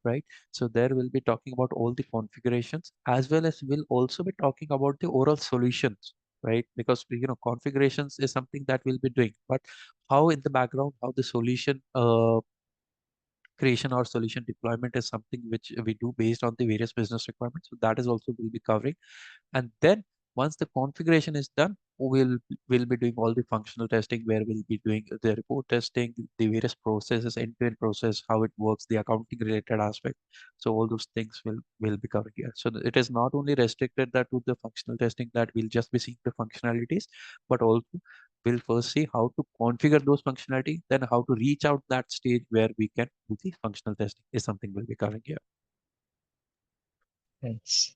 right? So there we'll be talking about all the configurations, as well as we'll also be talking about the overall solutions, right? Because configurations is something that we'll be doing, but how in the background, how the solution creation or solution deployment is something which we do based on the various business requirements. So that is also we'll be covering. And then once the configuration is done, we'll be doing all the functional testing, where we'll be doing the report testing, the various processes, end-to-end process, how it works, the accounting related aspect. So all those things will be covered here. So it is not only restricted that to the functional testing, that we'll just be seeing the functionalities, but also we'll first see how to configure those functionality, then how to reach out that stage where we can do the functional testing is something we'll be covering here. Thanks.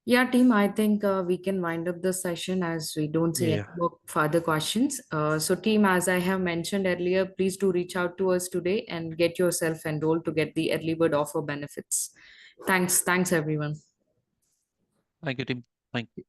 Yeah, team, I think we can wind up the session as we don't see any Yeah. more further questions. So, team, as I have mentioned earlier, please do reach out to us today and get yourself enrolled to get the early bird offer benefits. Thanks, everyone. Thank you, team. Thank you.